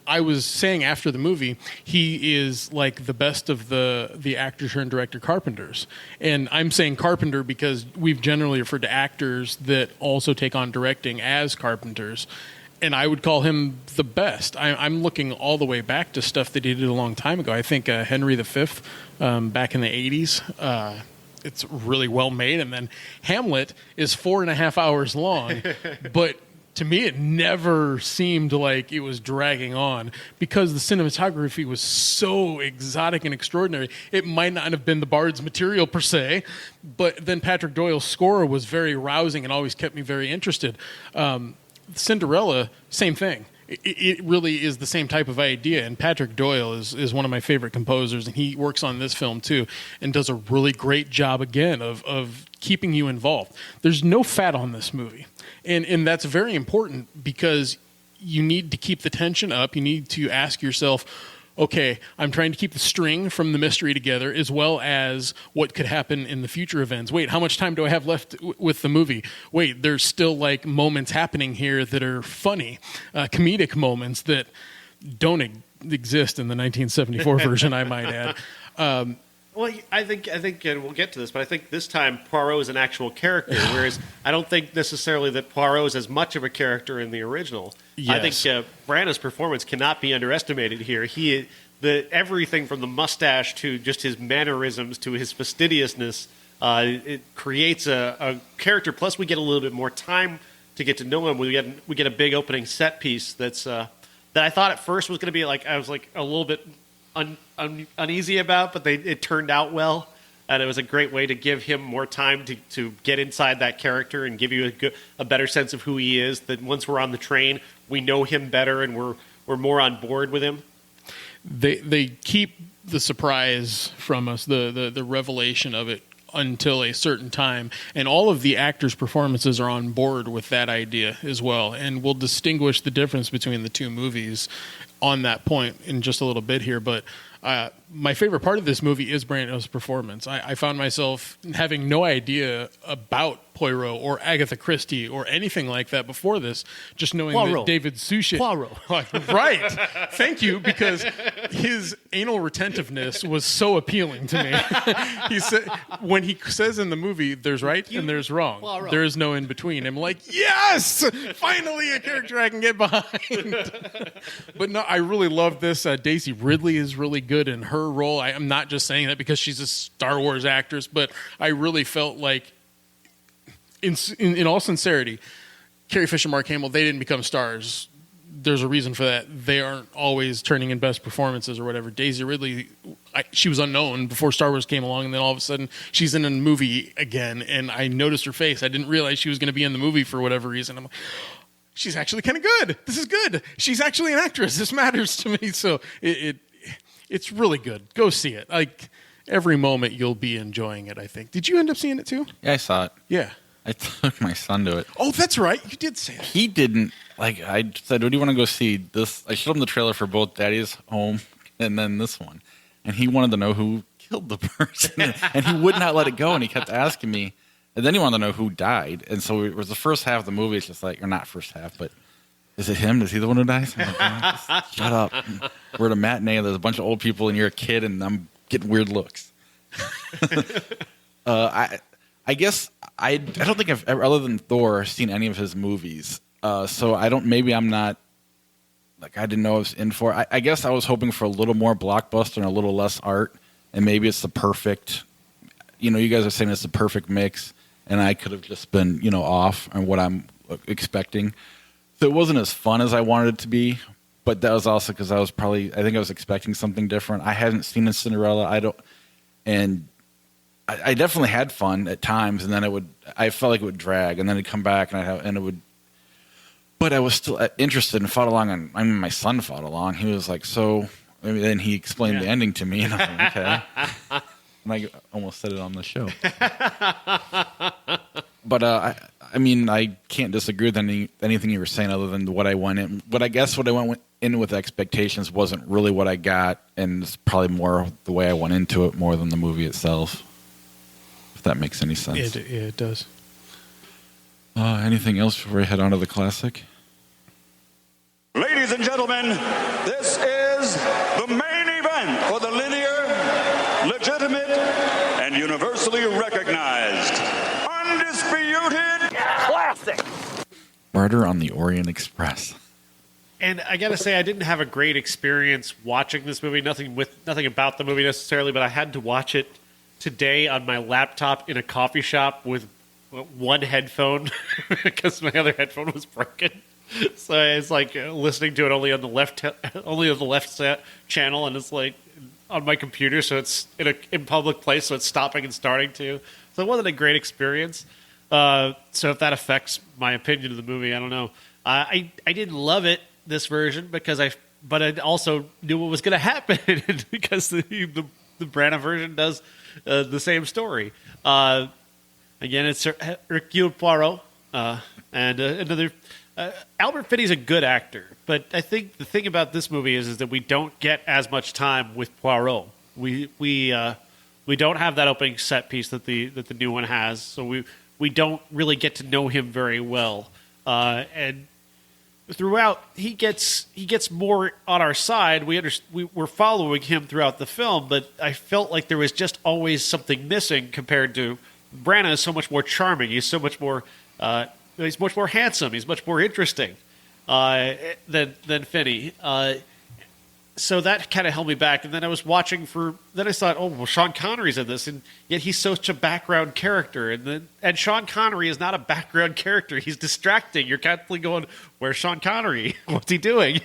I was saying after the movie, he is like the best of the actor turned director carpenters. And I'm saying carpenter because we've generally referred to actors that also take on directing as carpenters. and I would call him the best. I'm looking all the way back to stuff that he did a long time ago. I think Henry V, back in the 80s, it's really well made. And then Hamlet is 4.5 hours long, but to me, it never seemed like it was dragging on because the cinematography was so exotic and extraordinary. It might not have been the Bard's material per se, but then Patrick Doyle's score was very rousing and always kept me very interested. Cinderella, same thing. It really is the same type of idea, and Patrick Doyle is one of my favorite composers, and he works on this film too and does a really great job again of keeping you involved. There's no fat on this movie, and that's very important because you need to keep the tension up. You need to ask yourself, okay, I'm trying to keep the string from the mystery together as well as what could happen in the future events. Wait, how much time do I have left with the movie? Wait, there's still like moments happening here that are funny, comedic moments that don't exist in the 1974 version, I might add. Well, I think, and we'll get to this, but I think this time Poirot is an actual character, whereas I don't think necessarily that Poirot is as much of a character in the original. Yes. I think Branagh's performance cannot be underestimated here. Everything from the mustache to just his mannerisms to his fastidiousness, it creates a character. Plus, we get a little bit more time to get to know him. We get a big opening set piece that I thought at first was going to be like I was like a little bit uneasy about, but it turned out well, and it was a great way to give him more time to get inside that character and give you a better sense of who he is. That once we're on the train, we know him better and we're more on board with him. They keep the surprise from us, the revelation of it until a certain time, and all of the actors' performances are on board with that idea as well, and we'll distinguish the difference between the two movies on that point in just a little bit here. But my favorite part of this movie is Branagh's performance. I found myself having no idea about Poirot or Agatha Christie or anything like that before this, just knowing that David Suchet... Poirot. Right. Thank you, because his anal retentiveness was so appealing to me. When he says in the movie, there's right and there's wrong. Poirot. There is no in between. I'm like, yes! Finally a character I can get behind. But no, I really love this. Daisy Ridley is really good in her role. I'm not just saying that because she's a Star Wars actress, but I really felt like, in all sincerity, Carrie Fisher, Mark Hamill, they didn't become stars. There's a reason for that. They aren't always turning in best performances or whatever. Daisy Ridley, she was unknown before Star Wars came along, and then all of a sudden she's in a movie again, and I noticed her face. I didn't realize she was going to be in the movie for whatever reason. I'm like, she's actually kind of good. This is good. She's actually an actress. This matters to me. So it's really good. Go see it. Like, every moment you'll be enjoying it, I think. Did you end up seeing it too? Yeah, I saw it. Yeah. I took my son to it. Oh, that's right. You did say it. He didn't. Like, I said, what do you want to go see? This. I showed him the trailer for both Daddy's Home and then this one. And he wanted to know who killed the person. And he would not let it go. And he kept asking me. And then he wanted to know who died. And so it was the first half of the movie. It's just like, or not first half, but is it him? Is he the one who dies? I'm like, oh, shut up. We're at a matinee. There's a bunch of old people and you're a kid and I'm getting weird looks. I guess I don't think I've ever, other than Thor, seen any of his movies. So maybe I'm not, like, I didn't know I was in for. I guess I was hoping for a little more blockbuster and a little less art, and maybe it's the perfect, you guys are saying it's the perfect mix, and I could have just been, off on what I'm expecting. So it wasn't as fun as I wanted it to be, but that was also because I think I was expecting something different. I hadn't seen a Cinderella. I definitely had fun at times, and then I felt like it would drag, and then it'd come back, and it would. But I was still interested and fought along, and my son fought along. He was like, so, then he explained the ending to me, and I was like, okay. And I almost said it on the show. But I can't disagree with anything you were saying other than what I went in. But I guess what I went in with expectations wasn't really what I got, and it's probably more the way I went into it more than the movie itself. If that makes any sense. It does. Anything else before we head on to the classic? Ladies and gentlemen, this is the main event for the linear, legitimate, and universally recognized, undisputed classic. Murder on the Orient Express. And I gotta say, I didn't have a great experience watching this movie. Nothing about the movie necessarily, but I had to watch it today on my laptop in a coffee shop with one headphone because my other headphone was broken. So it's like listening to it only on the left channel, and it's like on my computer, so it's in public place, so it's stopping and starting to. So it wasn't a great experience. So if that affects my opinion of the movie, I don't know. I didn't love it, this version, but I also knew what was going to happen because the Branagh version does the same story. Again, it's Hercule Poirot and another. Albert Finney's a good actor, but I think the thing about this movie is that we don't get as much time with Poirot. We don't have that opening set piece that the new one has, so we don't really get to know him very well. And throughout, he gets more on our side. We're following him throughout the film, but I felt like there was just always something missing compared to Branagh. Is so much more charming. He's so much more. He's much more handsome. He's much more interesting than Finney. So that kind of held me back. And then I was watching then I thought, oh, well, Sean Connery's in this, and yet he's such a background character. And Sean Connery is not a background character. He's distracting. You're constantly going, where's Sean Connery? What's he doing?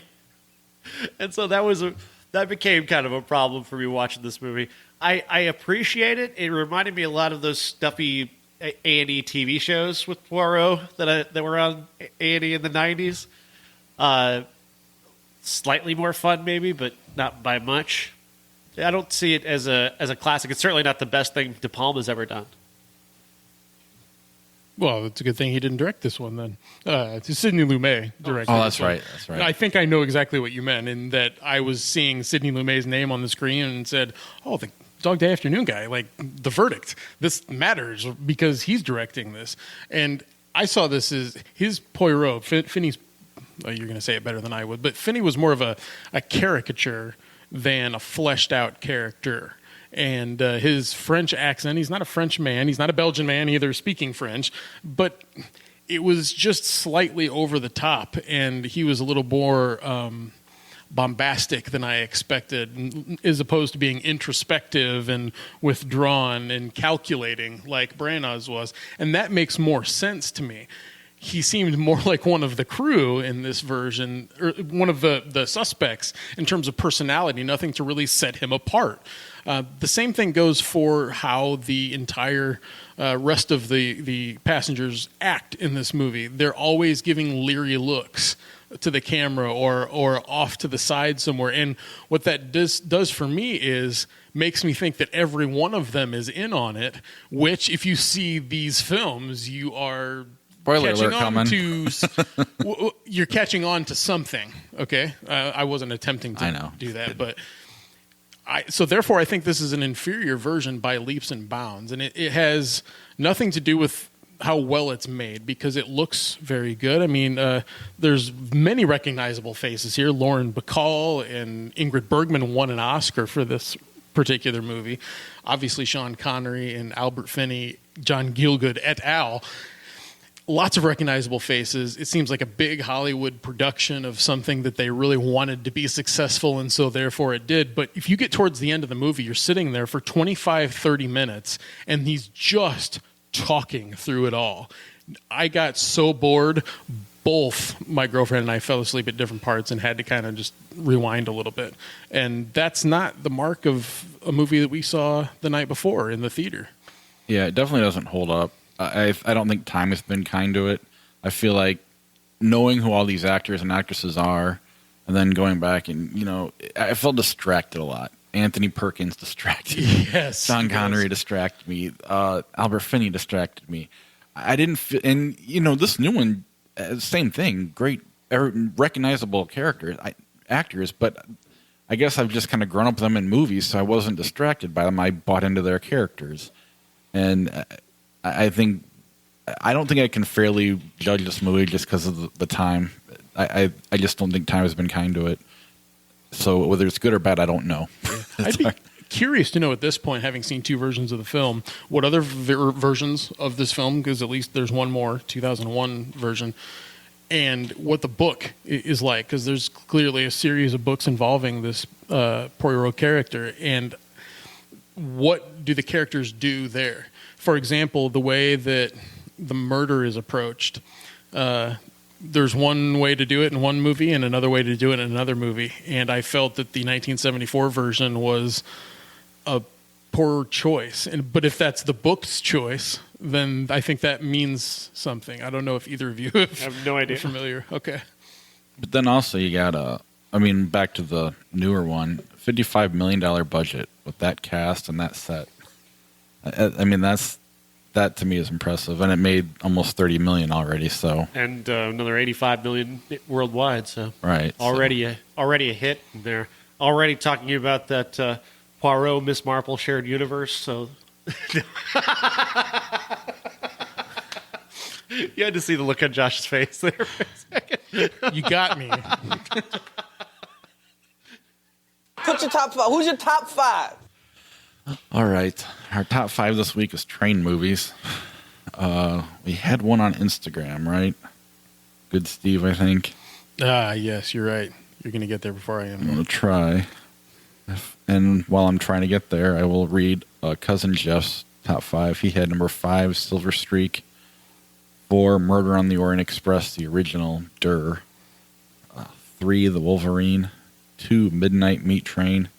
And so that became kind of a problem for me watching this movie. I appreciate it. It reminded me a lot of those stuffy A&E TV shows with Poirot that were on A&E in the 90s. Slightly more fun, maybe, but not by much. I don't see it as a classic. It's certainly not the best thing De Palma's ever done. Well, it's a good thing he didn't direct this one then. It's Sidney Lumet directed. Oh, that's right. That's right. I think I know exactly what you meant in that I was seeing Sidney Lumet's name on the screen and said, oh, the Dog Day Afternoon guy, like The Verdict. This matters because he's directing this. And I saw this as his Poirot. Finney's, you're going to say it better than I would, but Finney was more of a caricature than a fleshed out character. And his French accent, he's not a French man, he's not a Belgian man either speaking French, but it was just slightly over the top, and he was a little more bombastic than I expected, as opposed to being introspective and withdrawn and calculating like Branagh's was. And that makes more sense to me. He seemed more like one of the crew in this version, or one of the suspects in terms of personality, nothing to really set him apart. The same thing goes for how the entire rest of the passengers act in this movie. They're always giving leery looks to the camera or off to the side somewhere. And what that does for me is makes me think that every one of them is in on it, which if you see these films, you are... You're catching on to something, okay? I wasn't attempting to do that, but so therefore I think this is an inferior version by leaps and bounds, and it has nothing to do with how well it's made because it looks very good. I mean, there's many recognizable faces here. Lauren Bacall and Ingrid Bergman won an Oscar for this particular movie. Obviously, Sean Connery and Albert Finney, John Gielgud et al., lots of recognizable faces. It seems like a big Hollywood production of something that they really wanted to be successful, and so therefore it did. But if you get towards the end of the movie, you're sitting there for 25, 30 minutes, and he's just talking through it all. I got so bored. Both my girlfriend and I fell asleep at different parts and had to kind of just rewind a little bit. And that's not the mark of a movie that we saw the night before in the theater. Yeah, it definitely doesn't hold up. I don't think time has been kind to it. I feel like knowing who all these actors and actresses are, and then going back and, I felt distracted a lot. Anthony Perkins distracted me. Yes. Sean Connery distracted me. Albert Finney distracted me. I didn't feel, and, this new one, same thing. Great, recognizable actors, but I guess I've just kind of grown up with them in movies, so I wasn't distracted by them. I bought into their characters. And I don't think I can fairly judge this movie just because of the time. I just don't think time has been kind to it. So whether it's good or bad, I don't know. I'd be curious to know at this point, having seen two versions of the film, what other versions of this film, because at least there's one more, 2001 version, and what the book is like, because there's clearly a series of books involving this Poirot character, and what do the characters do there? For example, the way that the murder is approached. There's one way to do it in one movie and another way to do it in another movie, and I felt that the 1974 version was a poor choice. But if that's the book's choice, then I think that means something. I don't know if either of you I have no idea. are familiar. Okay. But then also you got back to the newer one, $55 million budget with that cast and that set. That to me is impressive, and it made almost $30 million already. So And another $85 million worldwide. So right, already a hit. They're already talking about that Poirot Miss Marple shared universe. So you had to see the look on Josh's face there for a second. You got me. Put your top five. Who's your top five? All right. Our top 5 this week is train movies. We had one on Instagram, right? Good Steve, I think. Yes, you're right. You're going to get there before I I'm am. going to try. And while I'm trying to get there, I will read Cousin Jeff's top 5. He had number 5, Silver Streak. 4, Murder on the Orient Express, the original, Durr. 3, The Wolverine. 2, Midnight Meat Train.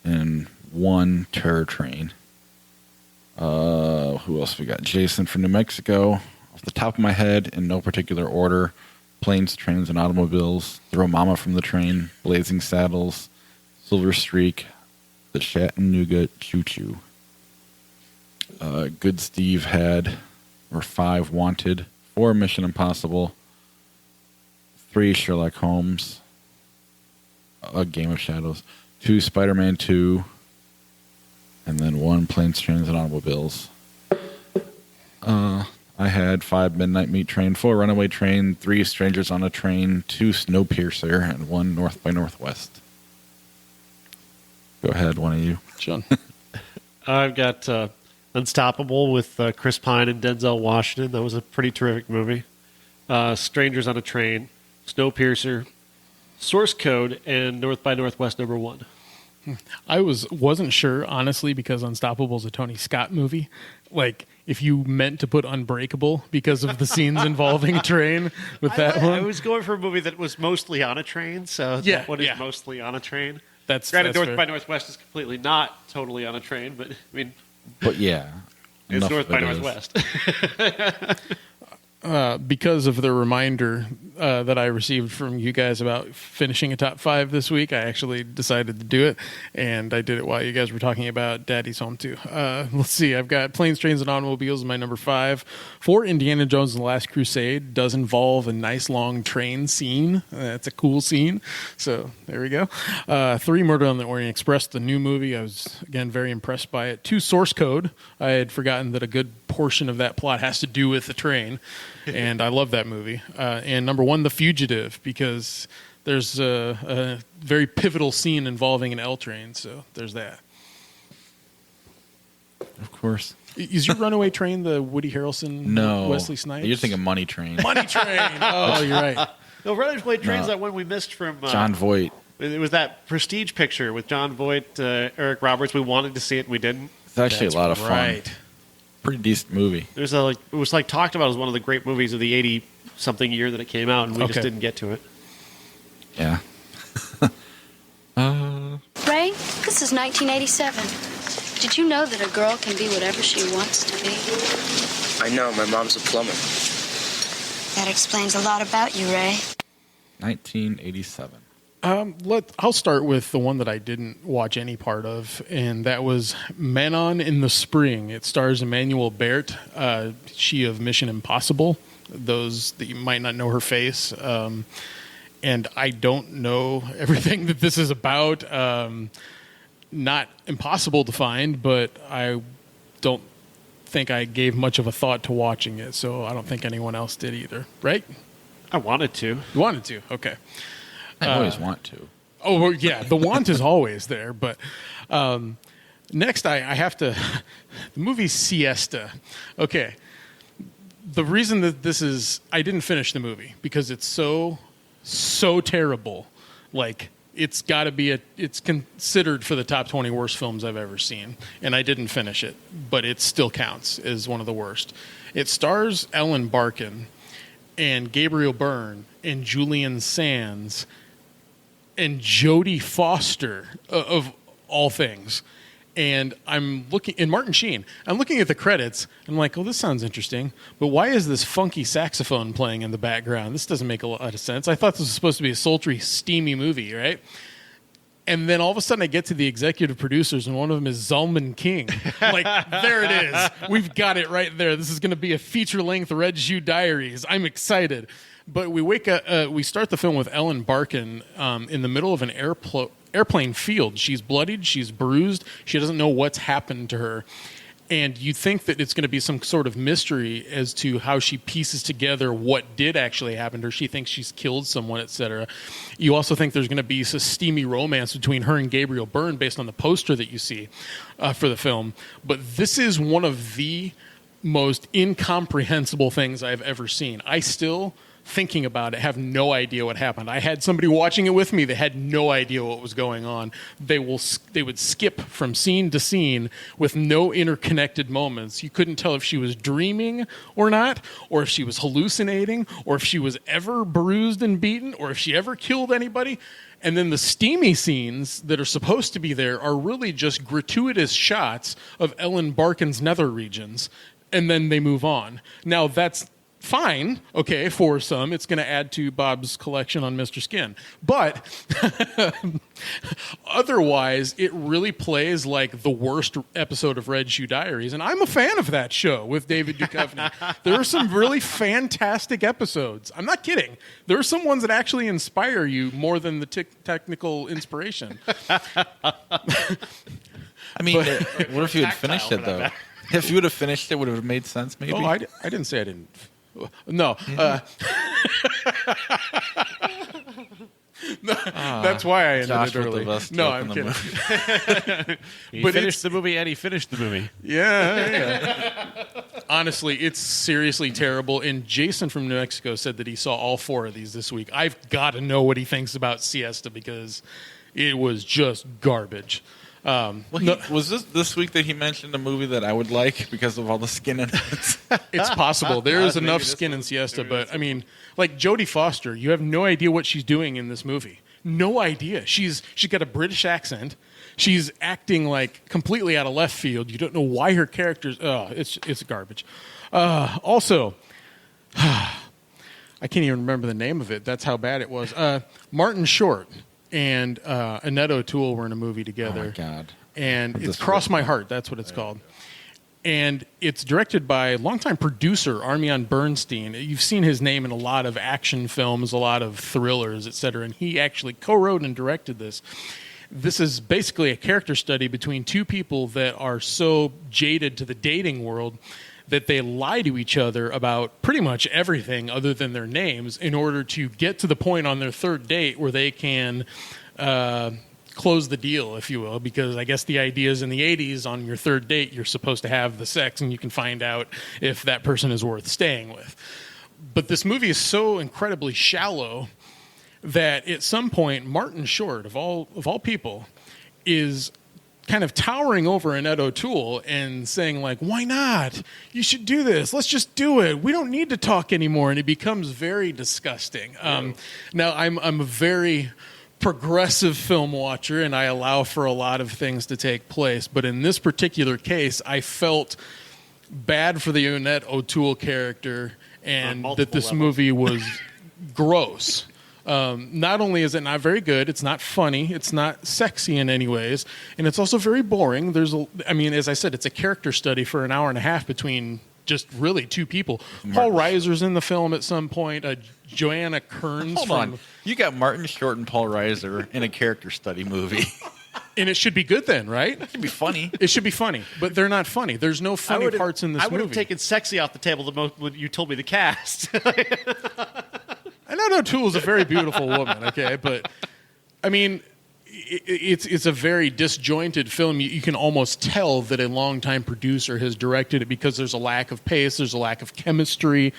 And 1, Terror Train. Who else we got? Jason from New Mexico. Off the top of my head, in no particular order, Planes, Trains, and Automobiles, Throw Mama from the Train, Blazing Saddles, Silver Streak, The Chattanooga Choo Choo. Good Steve had number 5, Wanted, 4, Mission Impossible, 3, Sherlock Holmes, A Game of Shadows, 2, Spider-Man 2, and then 1, Planes, Trains, and Automobiles. I had 5, Midnight Meat Train, 4, Runaway Train, 3, Strangers on a Train, 2, Snowpiercer, and 1, North by Northwest. Go ahead, one of you. Sean. I've got Unstoppable with Chris Pine and Denzel Washington. That was a pretty terrific movie. Strangers on a Train, Snowpiercer, Source Code, and North by Northwest number 1. I wasn't sure, honestly, because Unstoppable is a Tony Scott movie. Like, if you meant to put Unbreakable because of the scenes involving a train with that I one. was going for a movie that was mostly on a train, so Yeah, that one is yeah. mostly on a train. That's Granted, North fair. by Northwest is completely not totally on a train, but I mean, But yeah. it's enough North of by it is. Northwest. Because of the reminder that I received from you guys about finishing a top 5 this week, I actually decided to do it, and I did it while you guys were talking about Daddy's Home too. Let's see, I've got Planes, Trains, and Automobiles as my number 5. 4, Indiana Jones and the Last Crusade does involve a nice long train scene. That's a cool scene, so there we go. 3, Murder on the Orient Express, the new movie. I was, again, very impressed by it. 2, Source Code. I had forgotten that a good portion of that plot has to do with the train. And I love that movie. And number 1, The Fugitive, because there's a very pivotal scene involving an L train. So there's that. Of course. Is your Runaway Train the Woody Harrelson, No. Wesley Snipes? You're thinking Money Train. Money Train. Oh, you're right. No, Runaway Train's No. that one we missed from John Voight. It was that Prestige picture with John Voight, Eric Roberts. We wanted to see it, and we didn't. It's actually That's a lot of fun. right. Pretty decent movie. It was talked about as one of the great movies of the 80-something year that it came out, and we just Okay. didn't get to it. Yeah. Ray, this is 1987. Did you know that a girl can be whatever she wants to be? I know, my mom's a plumber. That explains a lot about you, Ray. 1987. I'll start with the one that I didn't watch any part of, and that was Manon in the Spring. It stars Emmanuel Bert, she of Mission Impossible. Those that you might not know her face. And I don't know everything that this is about. Not impossible to find, but I don't think I gave much of a thought to watching it, so I don't think anyone else did either. Right? I wanted to. You wanted to? Okay. I always want to. Oh, well, yeah, the want is always there. But next, I have to... The movie Siesta. Okay. the reason that this is, I didn't finish the movie because it's so terrible. Like, it's got to be it's considered for the top 20 worst films I've ever seen, and I didn't finish it, but it still counts as one of the worst. It stars Ellen Barkin and Gabriel Byrne and Julian Sands and Jodie Foster, of all things. And I'm looking, and Martin Sheen, I'm looking at the credits. I'm like, oh, this sounds interesting. But why is this funky saxophone playing in the background? This doesn't make a lot of sense. I thought this was supposed to be a sultry, steamy movie, right? And then all of a sudden I get to the executive producers, and one of them is Zalman King. I'm like, there it is. We've got it right there. This is going to be a feature-length Red Shoe Diaries. I'm excited. But we start the film with Ellen Barkin in the middle of an airplane field. She's bloodied, she's bruised, she doesn't know what's happened to her. And you think that it's going to be some sort of mystery as to how she pieces together what did actually happen to her. She thinks she's killed someone, etc. You also think there's going to be a steamy romance between her and Gabriel Byrne based on the poster that you see for the film. But this is one of the most incomprehensible things I've ever seen. I still, thinking about it, have no idea what happened. I had somebody watching it with me that had no idea what was going on. They would skip from scene to scene with no interconnected moments. You couldn't tell if she was dreaming or not, or if she was hallucinating, or if she was ever bruised and beaten, or if she ever killed anybody. And then the steamy scenes that are supposed to be there are really just gratuitous shots of Ellen Barkin's nether regions, and then they move on. Now, that's fine, okay, for some. It's going to add to Bob's collection on Mr. Skin. But otherwise, it really plays like the worst episode of Red Shoe Diaries. And I'm a fan of that show with David Duchovny. There are some really fantastic episodes. I'm not kidding. There are some ones that actually inspire you more than the technical inspiration. I mean, what if you had finished it, though? If you would have finished it, would it have made sense, maybe? Oh, I didn't say I didn't. No. No, that's why I ended Josh it early. No, I'm kidding. He finished the movie and he finished the movie. Yeah. Honestly, it's seriously terrible. And Jason from New Mexico said that he saw all 4 of these this week. I've got to know what he thinks about Siesta because it was just garbage. Was this week that he mentioned a movie that I would like because of all the skin in it? It's possible. There is enough skin in Siesta, but I mean, like Jodie Foster, you have no idea what she's doing in this movie. No idea. She's got a British accent. She's acting like completely out of left field. You don't know why her character's. It's garbage. Also, I can't even remember the name of it. That's how bad it was. Martin Short and Annette O'Toole were in a movie together. Oh, my God. And it's Cross My Heart. That's what it's called. And it's directed by longtime producer Armion Bernstein. You've seen his name in a lot of action films, a lot of thrillers, etc. And he actually co-wrote and directed this. This is basically a character study between 2 people that are so jaded to the dating world that they lie to each other about pretty much everything other than their names in order to get to the point on their 3rd date where they can close the deal, if you will, because I guess the idea is in the 80s on your 3rd date you're supposed to have the sex and you can find out if that person is worth staying with. But this movie is so incredibly shallow that at some point Martin Short, of all people, is kind of towering over Annette O'Toole and saying, like, why not? You should do this. Let's just do it. We don't need to talk anymore. And it becomes very disgusting. Now, I'm a very progressive film watcher, and I allow for a lot of things to take place. But in this particular case, I felt bad for the Annette O'Toole character and that this movie was gross. Not only is it not very good, it's not funny, it's not sexy in any ways, and it's also very boring. As I said, it's a character study for an hour and a half between just really 2 people. Paul Reiser's in the film at some point. Joanna Kearns. Hold on. You got Martin Short and Paul Reiser in a character study movie. And it should be good then, right? It should be funny. It should be funny, but they're not funny. There's no funny parts in this movie. I would have taken sexy off the table the moment when you told me the cast. Annette O'Toole is a very beautiful woman, okay? But, I mean, it's a very disjointed film. You can almost tell that a longtime producer has directed it because there's a lack of pace, there's a lack of chemistry,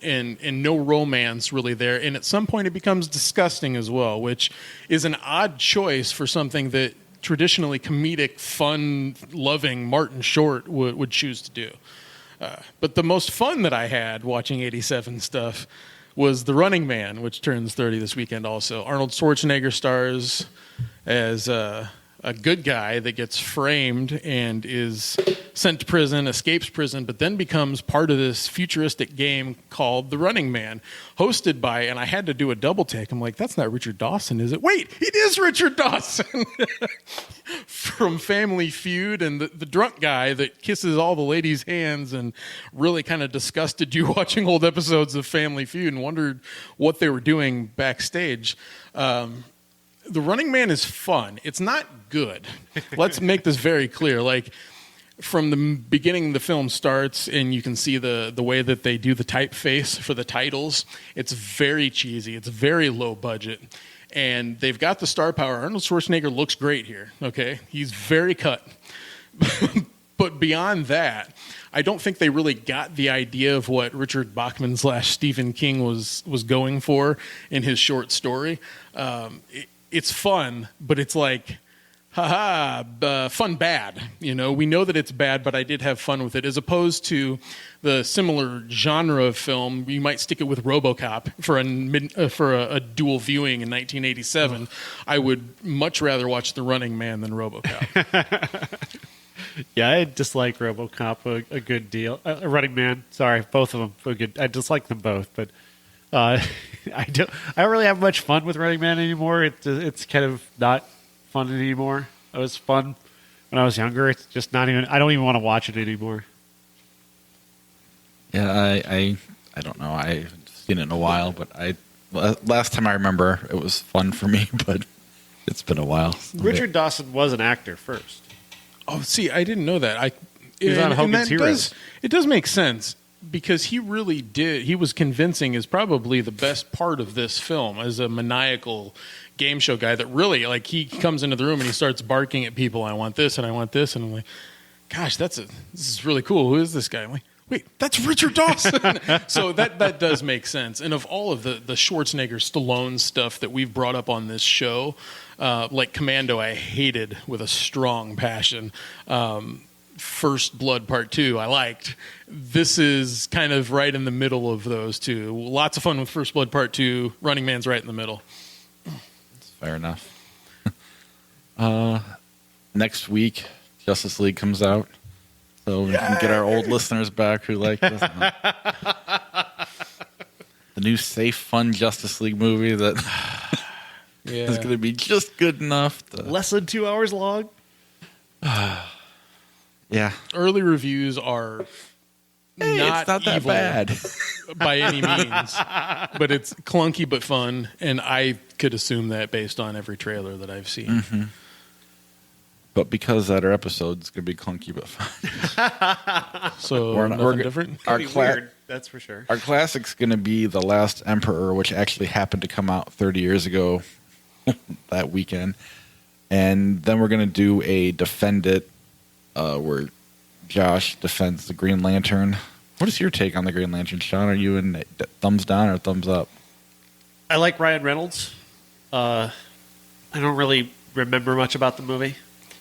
and no romance really there. And at some point, it becomes disgusting as well, which is an odd choice for something that traditionally comedic, fun-loving Martin Short would choose to do. But the most fun that I had watching 87 stuff was The Running Man, which turns 30 this weekend also. Arnold Schwarzenegger stars as a good guy that gets framed and is sent to prison, escapes prison, but then becomes part of this futuristic game called The Running Man, hosted by, and I had to do a double take. I'm like, that's not Richard Dawson, is it? Wait, it is Richard Dawson from Family Feud, and the drunk guy that kisses all the ladies' hands and really kind of disgusted you watching old episodes of Family Feud and wondered what they were doing backstage. The Running Man is fun. It's not good. Let's make this very clear. Like, from the beginning, the film starts, and you can see the way that they do the typeface for the titles. It's very cheesy. It's very low budget. And they've got the star power. Arnold Schwarzenegger looks great here, okay? He's very cut. But beyond that, I don't think they really got the idea of what Richard Bachman / Stephen King was going for in his short story. It's fun, but it's like, fun bad. You know, we know that it's bad, but I did have fun with it. As opposed to the similar genre of film, you might stick it with RoboCop for a dual viewing in 1987. I would much rather watch The Running Man than RoboCop. Yeah, I dislike RoboCop a good deal. Running Man, sorry, both of them are good. I dislike them both, but I don't really have much fun with Running Man anymore. It's kind of not fun anymore. It was fun when I was younger. It's just not even. I don't even want to watch it anymore. Yeah, I don't know. I haven't seen it in a while, but last time I remember it was fun for me, but it's been a while. Richard Dawson was an actor first. Oh, see, I didn't know that. He was on Hogan's Heroes. It does make sense because he really did. He was convincing is probably the best part of this film as a maniacal game show guy that really, like, he comes into the room and he starts barking at people. I want this and I want this. And I'm like, gosh, this is really cool. Who is this guy? I'm like, wait, that's Richard Dawson. So that does make sense. And of all of the Schwarzenegger Stallone stuff that we've brought up on this show, like Commando, I hated with a strong passion. First Blood Part 2, I liked. This is kind of right in the middle of those two. Lots of fun with First Blood Part 2. Running Man's right in the middle. That's fair enough. Next week, Justice League comes out. So we can get our old listeners back who like this. The new safe, fun Justice League movie that is going to be just good enough. Less than 2 hours long? Yeah. Early reviews are it's not that bad by any means. But it's clunky but fun, and I could assume that based on every trailer that I've seen. Mm-hmm. But because that our episode's going to be clunky but fun. So we're different? Weird, that's for sure. Our classic's going to be The Last Emperor, which actually happened to come out 30 years ago that weekend. And then we're going to do a Defend It, where Josh defends the Green Lantern. What is your take on the Green Lantern, Sean? Are you in thumbs down or thumbs up? I like Ryan Reynolds. I don't really remember much about the movie.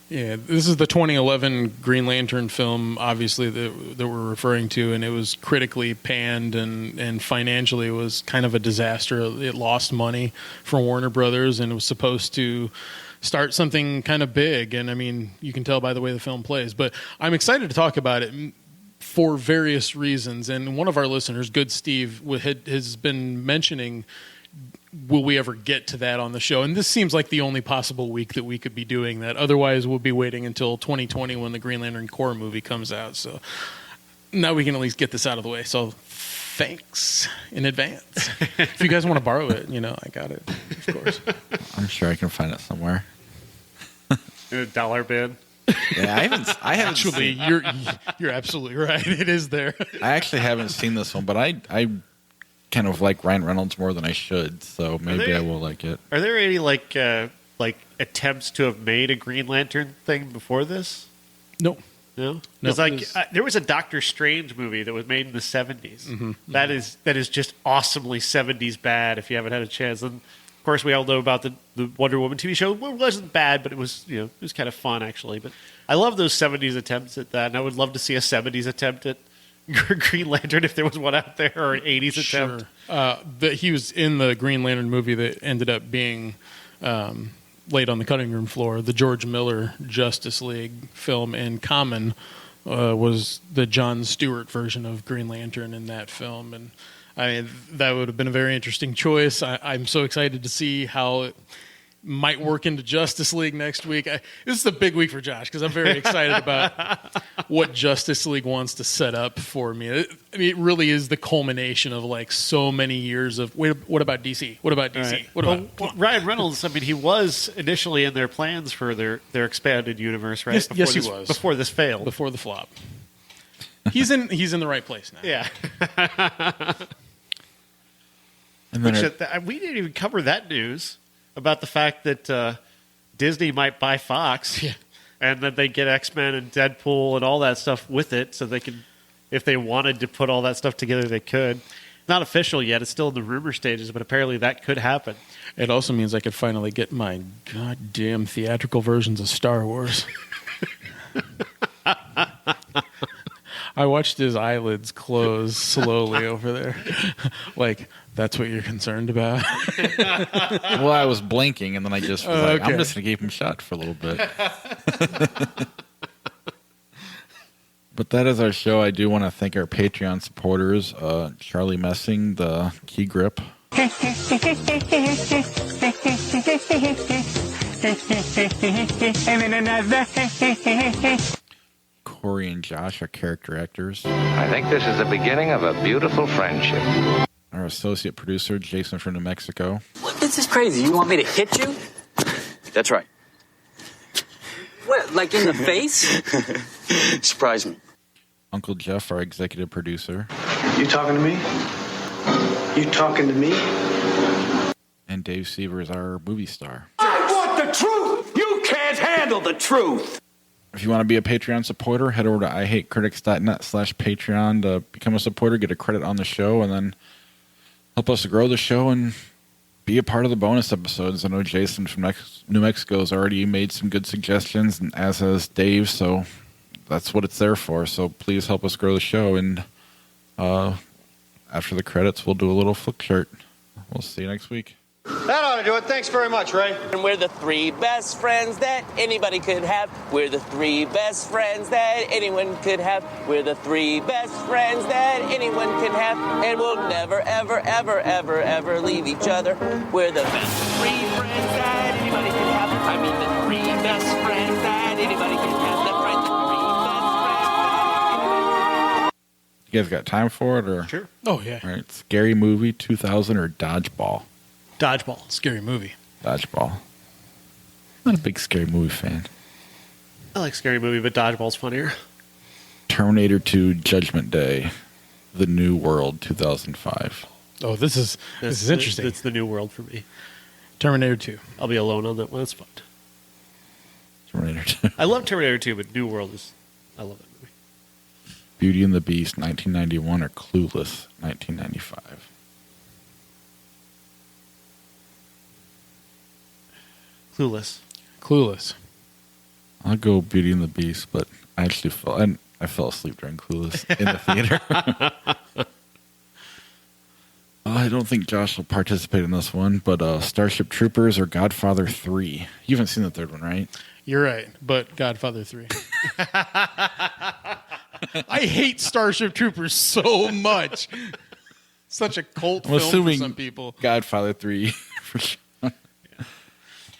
Yeah, this is the 2011 Green Lantern film, obviously, that we're referring to, and it was critically panned, and financially it was kind of a disaster. It lost money for Warner Brothers, and it was supposed to start something kind of big, and I mean, you can tell by the way the film plays. But I'm excited to talk about it for various reasons, and one of our listeners, Good Steve, has been mentioning, will we ever get to that on the show? And this seems like the only possible week that we could be doing that. Otherwise, we'll be waiting until 2020 when the Green Lantern Corps movie comes out. So now we can at least get this out of the way. So thanks in advance. If you guys want to borrow it, I got it, of course. I'm sure I can find it somewhere. In a dollar bin. Yeah, I haven't. Actually, you're absolutely right. It is there. I actually haven't seen this one, but I kind of like Ryan Reynolds more than I should, so maybe I will like it. Are there any like like attempts to have made a Green Lantern thing before this? No. No, No, it's like this- there was a Doctor Strange movie that was made in the 70s. Mm-hmm. That is just awesomely 70s bad. If you haven't had a chance, and of course we all know about the Wonder Woman TV show. It wasn't bad, but it was it was kind of fun actually. But I love those 70s attempts at that, and I would love to see a 70s attempt at Green Lantern if there was one out there, or an 80s attempt. He was in the Green Lantern movie that ended up being laid on the cutting room floor. The George Miller Justice League film, and Common was the Jon Stewart version of Green Lantern in that film. And I mean, that would have been a very interesting choice. I'm so excited to see how it might work into Justice League next week. This is a big week for Josh because I'm very excited about what Justice League wants to set up for me. I mean, it really is the culmination of like so many years of what about DC? What about DC? Right. What about Well, Ryan Reynolds? I mean, he was initially in their plans for their expanded universe, right? Yes, he was. Before this failed. before the flop? He's in the right place now. Yeah. And then We didn't even cover that news about the fact that Disney might buy Fox, Yeah. and that they get X-Men and Deadpool and all that stuff with it, so they can, if they wanted to put all that stuff together, they could. Not official yet; it's still in the rumor stages, but apparently that could happen. It also means I could finally get my goddamn theatrical versions of Star Wars. I watched his eyelids close slowly over there. Like, that's what you're concerned about? well, I was blinking, and then I just was like, okay. I'm just going to keep him shut for a little bit. But that is our show. I do want to thank our Patreon supporters, Charlie Messing, the Key Grip, Corey and Josh, our character actors, I think this is the beginning of a beautiful friendship. our associate producer, Jason from New Mexico, This is crazy. You want me to hit you? That's right. What, like in the face? Surprise me. Uncle Jeff, our executive producer, You talking to me? You talking to me? and Dave Sievers, our movie star. I want the truth. You can't handle the truth. If you want to be a Patreon supporter, head over to ihatecritics.net/Patreon to become a supporter, get a credit on the show, and then help us grow the show and be a part of the bonus episodes. I know Jason from New Mexico has already made some good suggestions, and as has Dave, so that's what it's there for. So please help us grow the show, and after the credits, we'll do a little flip chart. We'll see you next week. That ought to do it. Thanks very much, Ray. And we're the three best friends that anybody could have. We're the three best friends that anyone could have. We're the three best friends that anyone can have. And we'll never, ever, ever, ever, ever leave each other. We're the best three friends that anybody can have. I mean, the three best friends that anybody can have. The friends, the three best friends that You guys got time for it? Or Sure. Oh, yeah. All right, Scary Movie 2000 or Dodgeball? Dodgeball. Scary movie. Dodgeball. Not a big Scary Movie fan. I like Scary Movie, but Dodgeball's funnier. Terminator 2 Judgment Day, The New World 2005. Oh, this is interesting. It's the new world for me. Terminator 2. I'll be alone on that one. It's fun. Terminator 2. I love Terminator 2, but New World is... I love that movie. Beauty and the Beast 1991 or Clueless 1995. Clueless. I'll go Beauty and the Beast, but I actually I fell asleep during Clueless in the theater. I don't think Josh will participate in this one, but Starship Troopers or Godfather 3. You haven't seen the third one, right? You're right, but Godfather 3. I hate Starship Troopers so much. Such a cult I'm film assuming for some people. Godfather 3 for sure.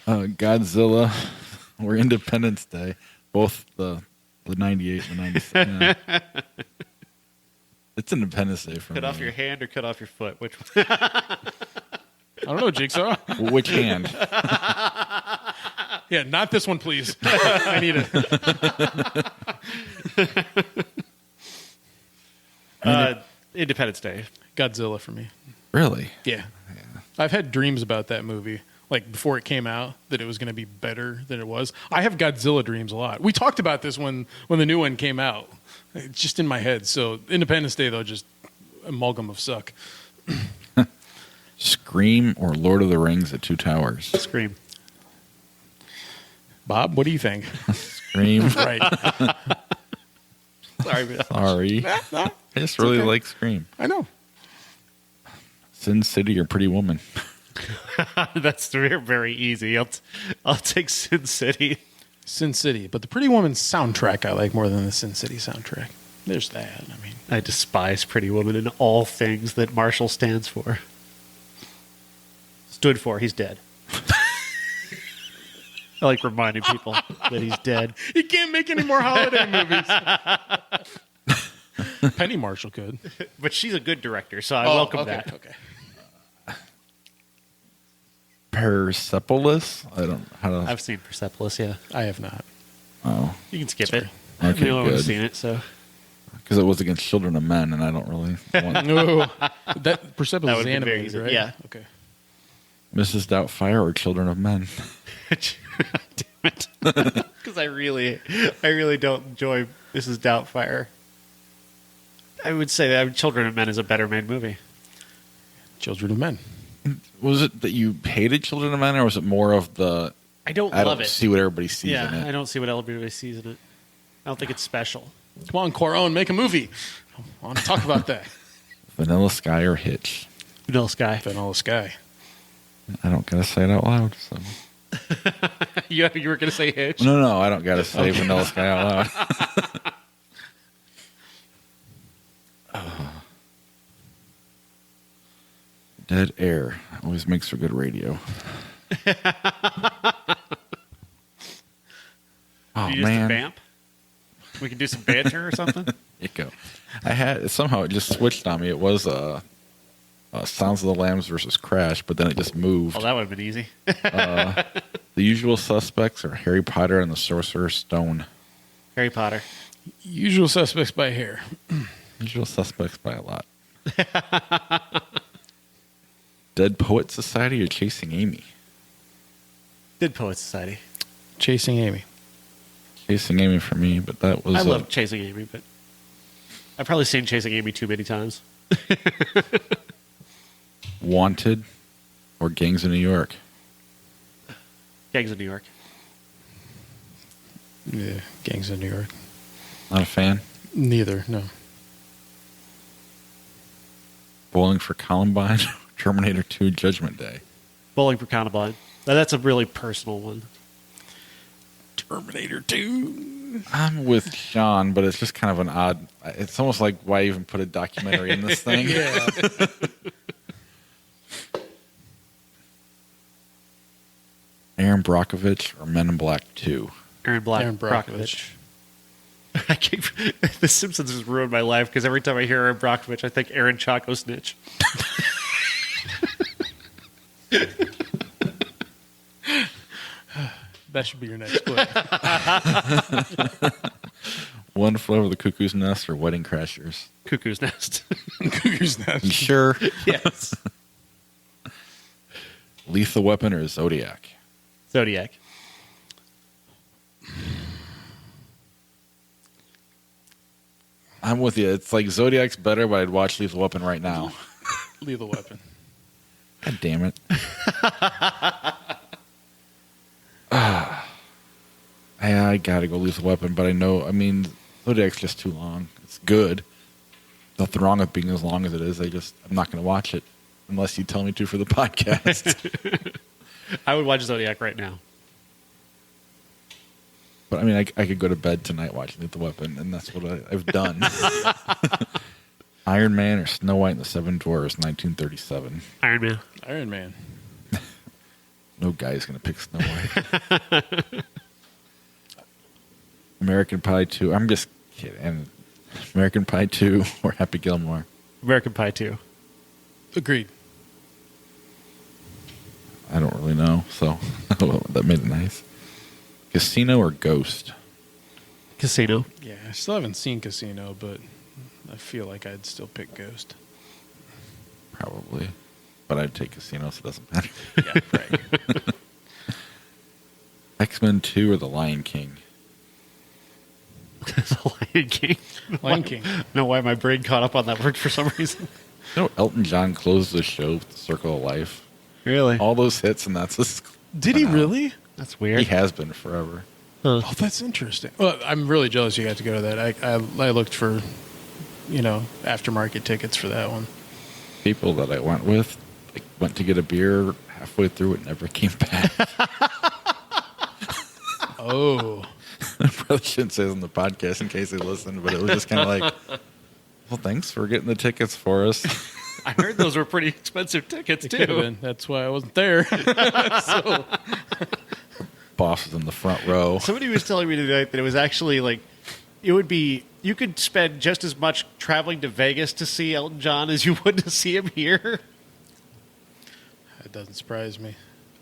Godzilla or Independence Day. Both the 98 and the 97. Yeah. It's Independence Day for me. Cut off your hand or cut off your foot? Which one? I don't know, Jigsaw. Which hand? Yeah, not this one, please. I need it. Independence Day. Godzilla for me. Really? Yeah. I've had dreams about that movie like before it came out, that it was going to be better than it was. I have Godzilla dreams a lot. We talked about this when the new one came out. It's just in my head. So Independence Day, though, just amalgam of suck. Scream or Lord of the Rings at Two Towers? Scream. Bob, what do you think? Scream. Right. Sorry, man. Sorry. No, I just really okay. like Scream. I know. Sin City or Pretty Woman? That's very easy. I'll take Sin City. Sin City. But the Pretty Woman soundtrack I like more than the Sin City soundtrack. There's that. I mean, I despise Pretty Woman and all things that Marshall stands for. Stood for. He's dead. I like reminding people that he's dead. he can't make any more holiday movies. Penny Marshall could. But she's a good director, so I welcome okay, that. Okay. Persepolis? I don't how to. I've seen Persepolis, yeah. I have not. Oh, You can skip Sorry. it. Okay, No one's good. seen it, so because it was against children of men, and I don't really want No. That Persepolis That is would've been very animated, easy. right? Yeah. Okay. Mrs. Doubtfire or Children of Men. damn it. Because I really don't enjoy Mrs. Doubtfire. I would say that Children of Men is a better made movie. Children of Men. Was it that you hated Children of Men, or was it more of the I don't I love don't it. see what everybody sees Yeah, in it? I don't see what everybody sees in it. I don't think it's special. Come on, Quaron, make a movie. I want to talk about that. Vanilla Sky or Hitch? Vanilla Sky. Vanilla Sky. I don't gotta say it out loud. So. You were going to say Hitch? No, I don't gotta say Vanilla Sky out loud. Dead air always makes for good radio. Oh you man, just a vamp? We can do some banter or something? There you go. I had somehow it just switched on me. It was Sounds of the Lambs versus Crash, but then it just moved. Oh, that would have been easy. The Usual Suspects or Harry Potter and the Sorcerer's Stone? Harry Potter. Usual Suspects by hair. Usual Suspects by a lot. Dead Poet Society or Chasing Amy? Dead Poet Society. Chasing Amy. Chasing Amy for me, but that was I love Chasing Amy, but I've probably seen Chasing Amy too many times. Wanted or Gangs of New York? Gangs of New York. Yeah, Gangs of New York. Not a fan. Neither, no. Bowling for Columbine, Terminator 2, Judgment Day. Bowling for Columbine. Now, that's a really personal one. Terminator 2. I'm with Sean, but it's just kind of an odd. It's almost like why even put a documentary in this thing? Yeah. Aaron Brockovich or Men in Black 2? Aaron Aaron Brockovich. I keep The Simpsons has ruined my life because every time I hear Aaron Brockovich, I think Aaron Chaco Snitch. That should be your next clip. One Flew Over the Cuckoo's Nest or Wedding Crashers? Cuckoo's Nest. Cuckoo's Nest. You sure? Yes. Lethal Weapon or Zodiac? Zodiac. I'm with you. It's like Zodiac's better, but I'd watch Lethal Weapon right now. Lethal Weapon. God damn it. I gotta go Lethal Weapon, but I mean, Zodiac's just too long. It's good. Nothing wrong with being as long as it is. I'm not gonna watch it unless you tell me to for the podcast. I would watch Zodiac right now. But I mean, I could go to bed tonight watching Lethal Weapon, and that's what I've done. Iron Man or Snow White and the Seven Dwarfs, 1937. Iron Man. Iron Man. No guy's gonna pick Snow White. American Pie 2. I'm just kidding. American Pie 2 or Happy Gilmore? American Pie 2. Agreed. I don't really know, so that made it nice. Casino or Ghost? Casino. Yeah, I still haven't seen Casino, but I feel like I'd still pick Ghost. Probably. but I'd take Casino, so it doesn't matter. Yeah, right. X-Men 2 or The Lion King? The Lion King. Lion King. No, why my brain caught up on that word for some reason. You know, Elton John closed the show with The Circle of Life. Really? All those hits, and that's his. Did he really? That's weird. He has been forever. Oh, that's interesting. Well, I'm really jealous you got to go to that. I looked for, aftermarket tickets for that one. People that I went with, went to get a beer halfway through it, never came back. Oh. I probably shouldn't say this on the podcast in case they listen, but it was just kind of like, well, thanks for getting the tickets for us. I heard those were pretty expensive tickets, It could have too. been. That's why I wasn't there. So, Boss was in the front row. Somebody was telling me tonight that it was actually like, you could spend just as much traveling to Vegas to see Elton John as you would to see him here. that doesn't surprise me.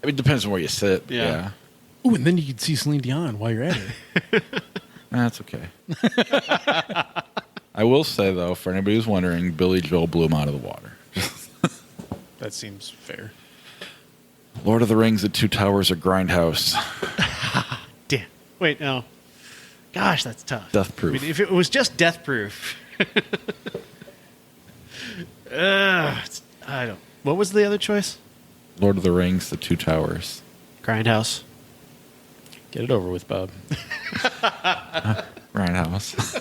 I mean, it depends on where you sit. Yeah. Yeah. Ooh, and then you could see Celine Dion while you're at it. That's okay. I will say, though, for anybody who's wondering, Billy Joel blew him out of the water. That seems fair. Lord of the Rings, The Two Towers, or Grindhouse. Damn. Wait, no. Gosh, that's tough. Death Proof. I mean, if it was just Death Proof. I don't. What was the other choice? Lord of the Rings, The Two Towers. Grindhouse. Get it over with, Bob. Grindhouse.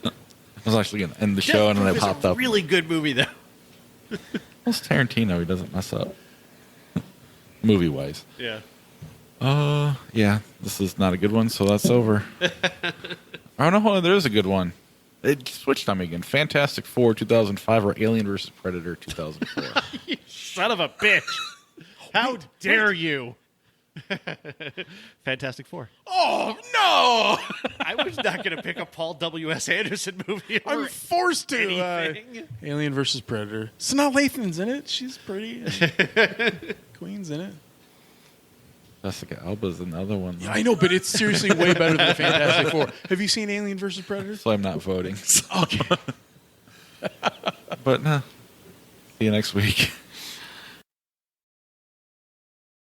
I was actually going to end the show, and then it popped up. Really good movie, though. Well, it's Tarantino. He doesn't mess up. Movie-wise. Yeah. Yeah, this is not a good one, so that's over. Oh, no, there is a good one. It switched on me again. Fantastic Four 2005 or Alien vs. Predator 2004. Son of a bitch. How dare you? Fantastic Four. Oh, no! I was not going to pick a Paul W.S. Anderson movie. I'm forced to. Anything. Alien versus Predator. Sanaa Lathan's in it. She's pretty. Queen's in it. Jessica Alba's another one. Yeah, I know, but it's seriously way better than Fantastic Four. Have you seen Alien versus Predator? So I'm not voting. Okay. But, see you next week.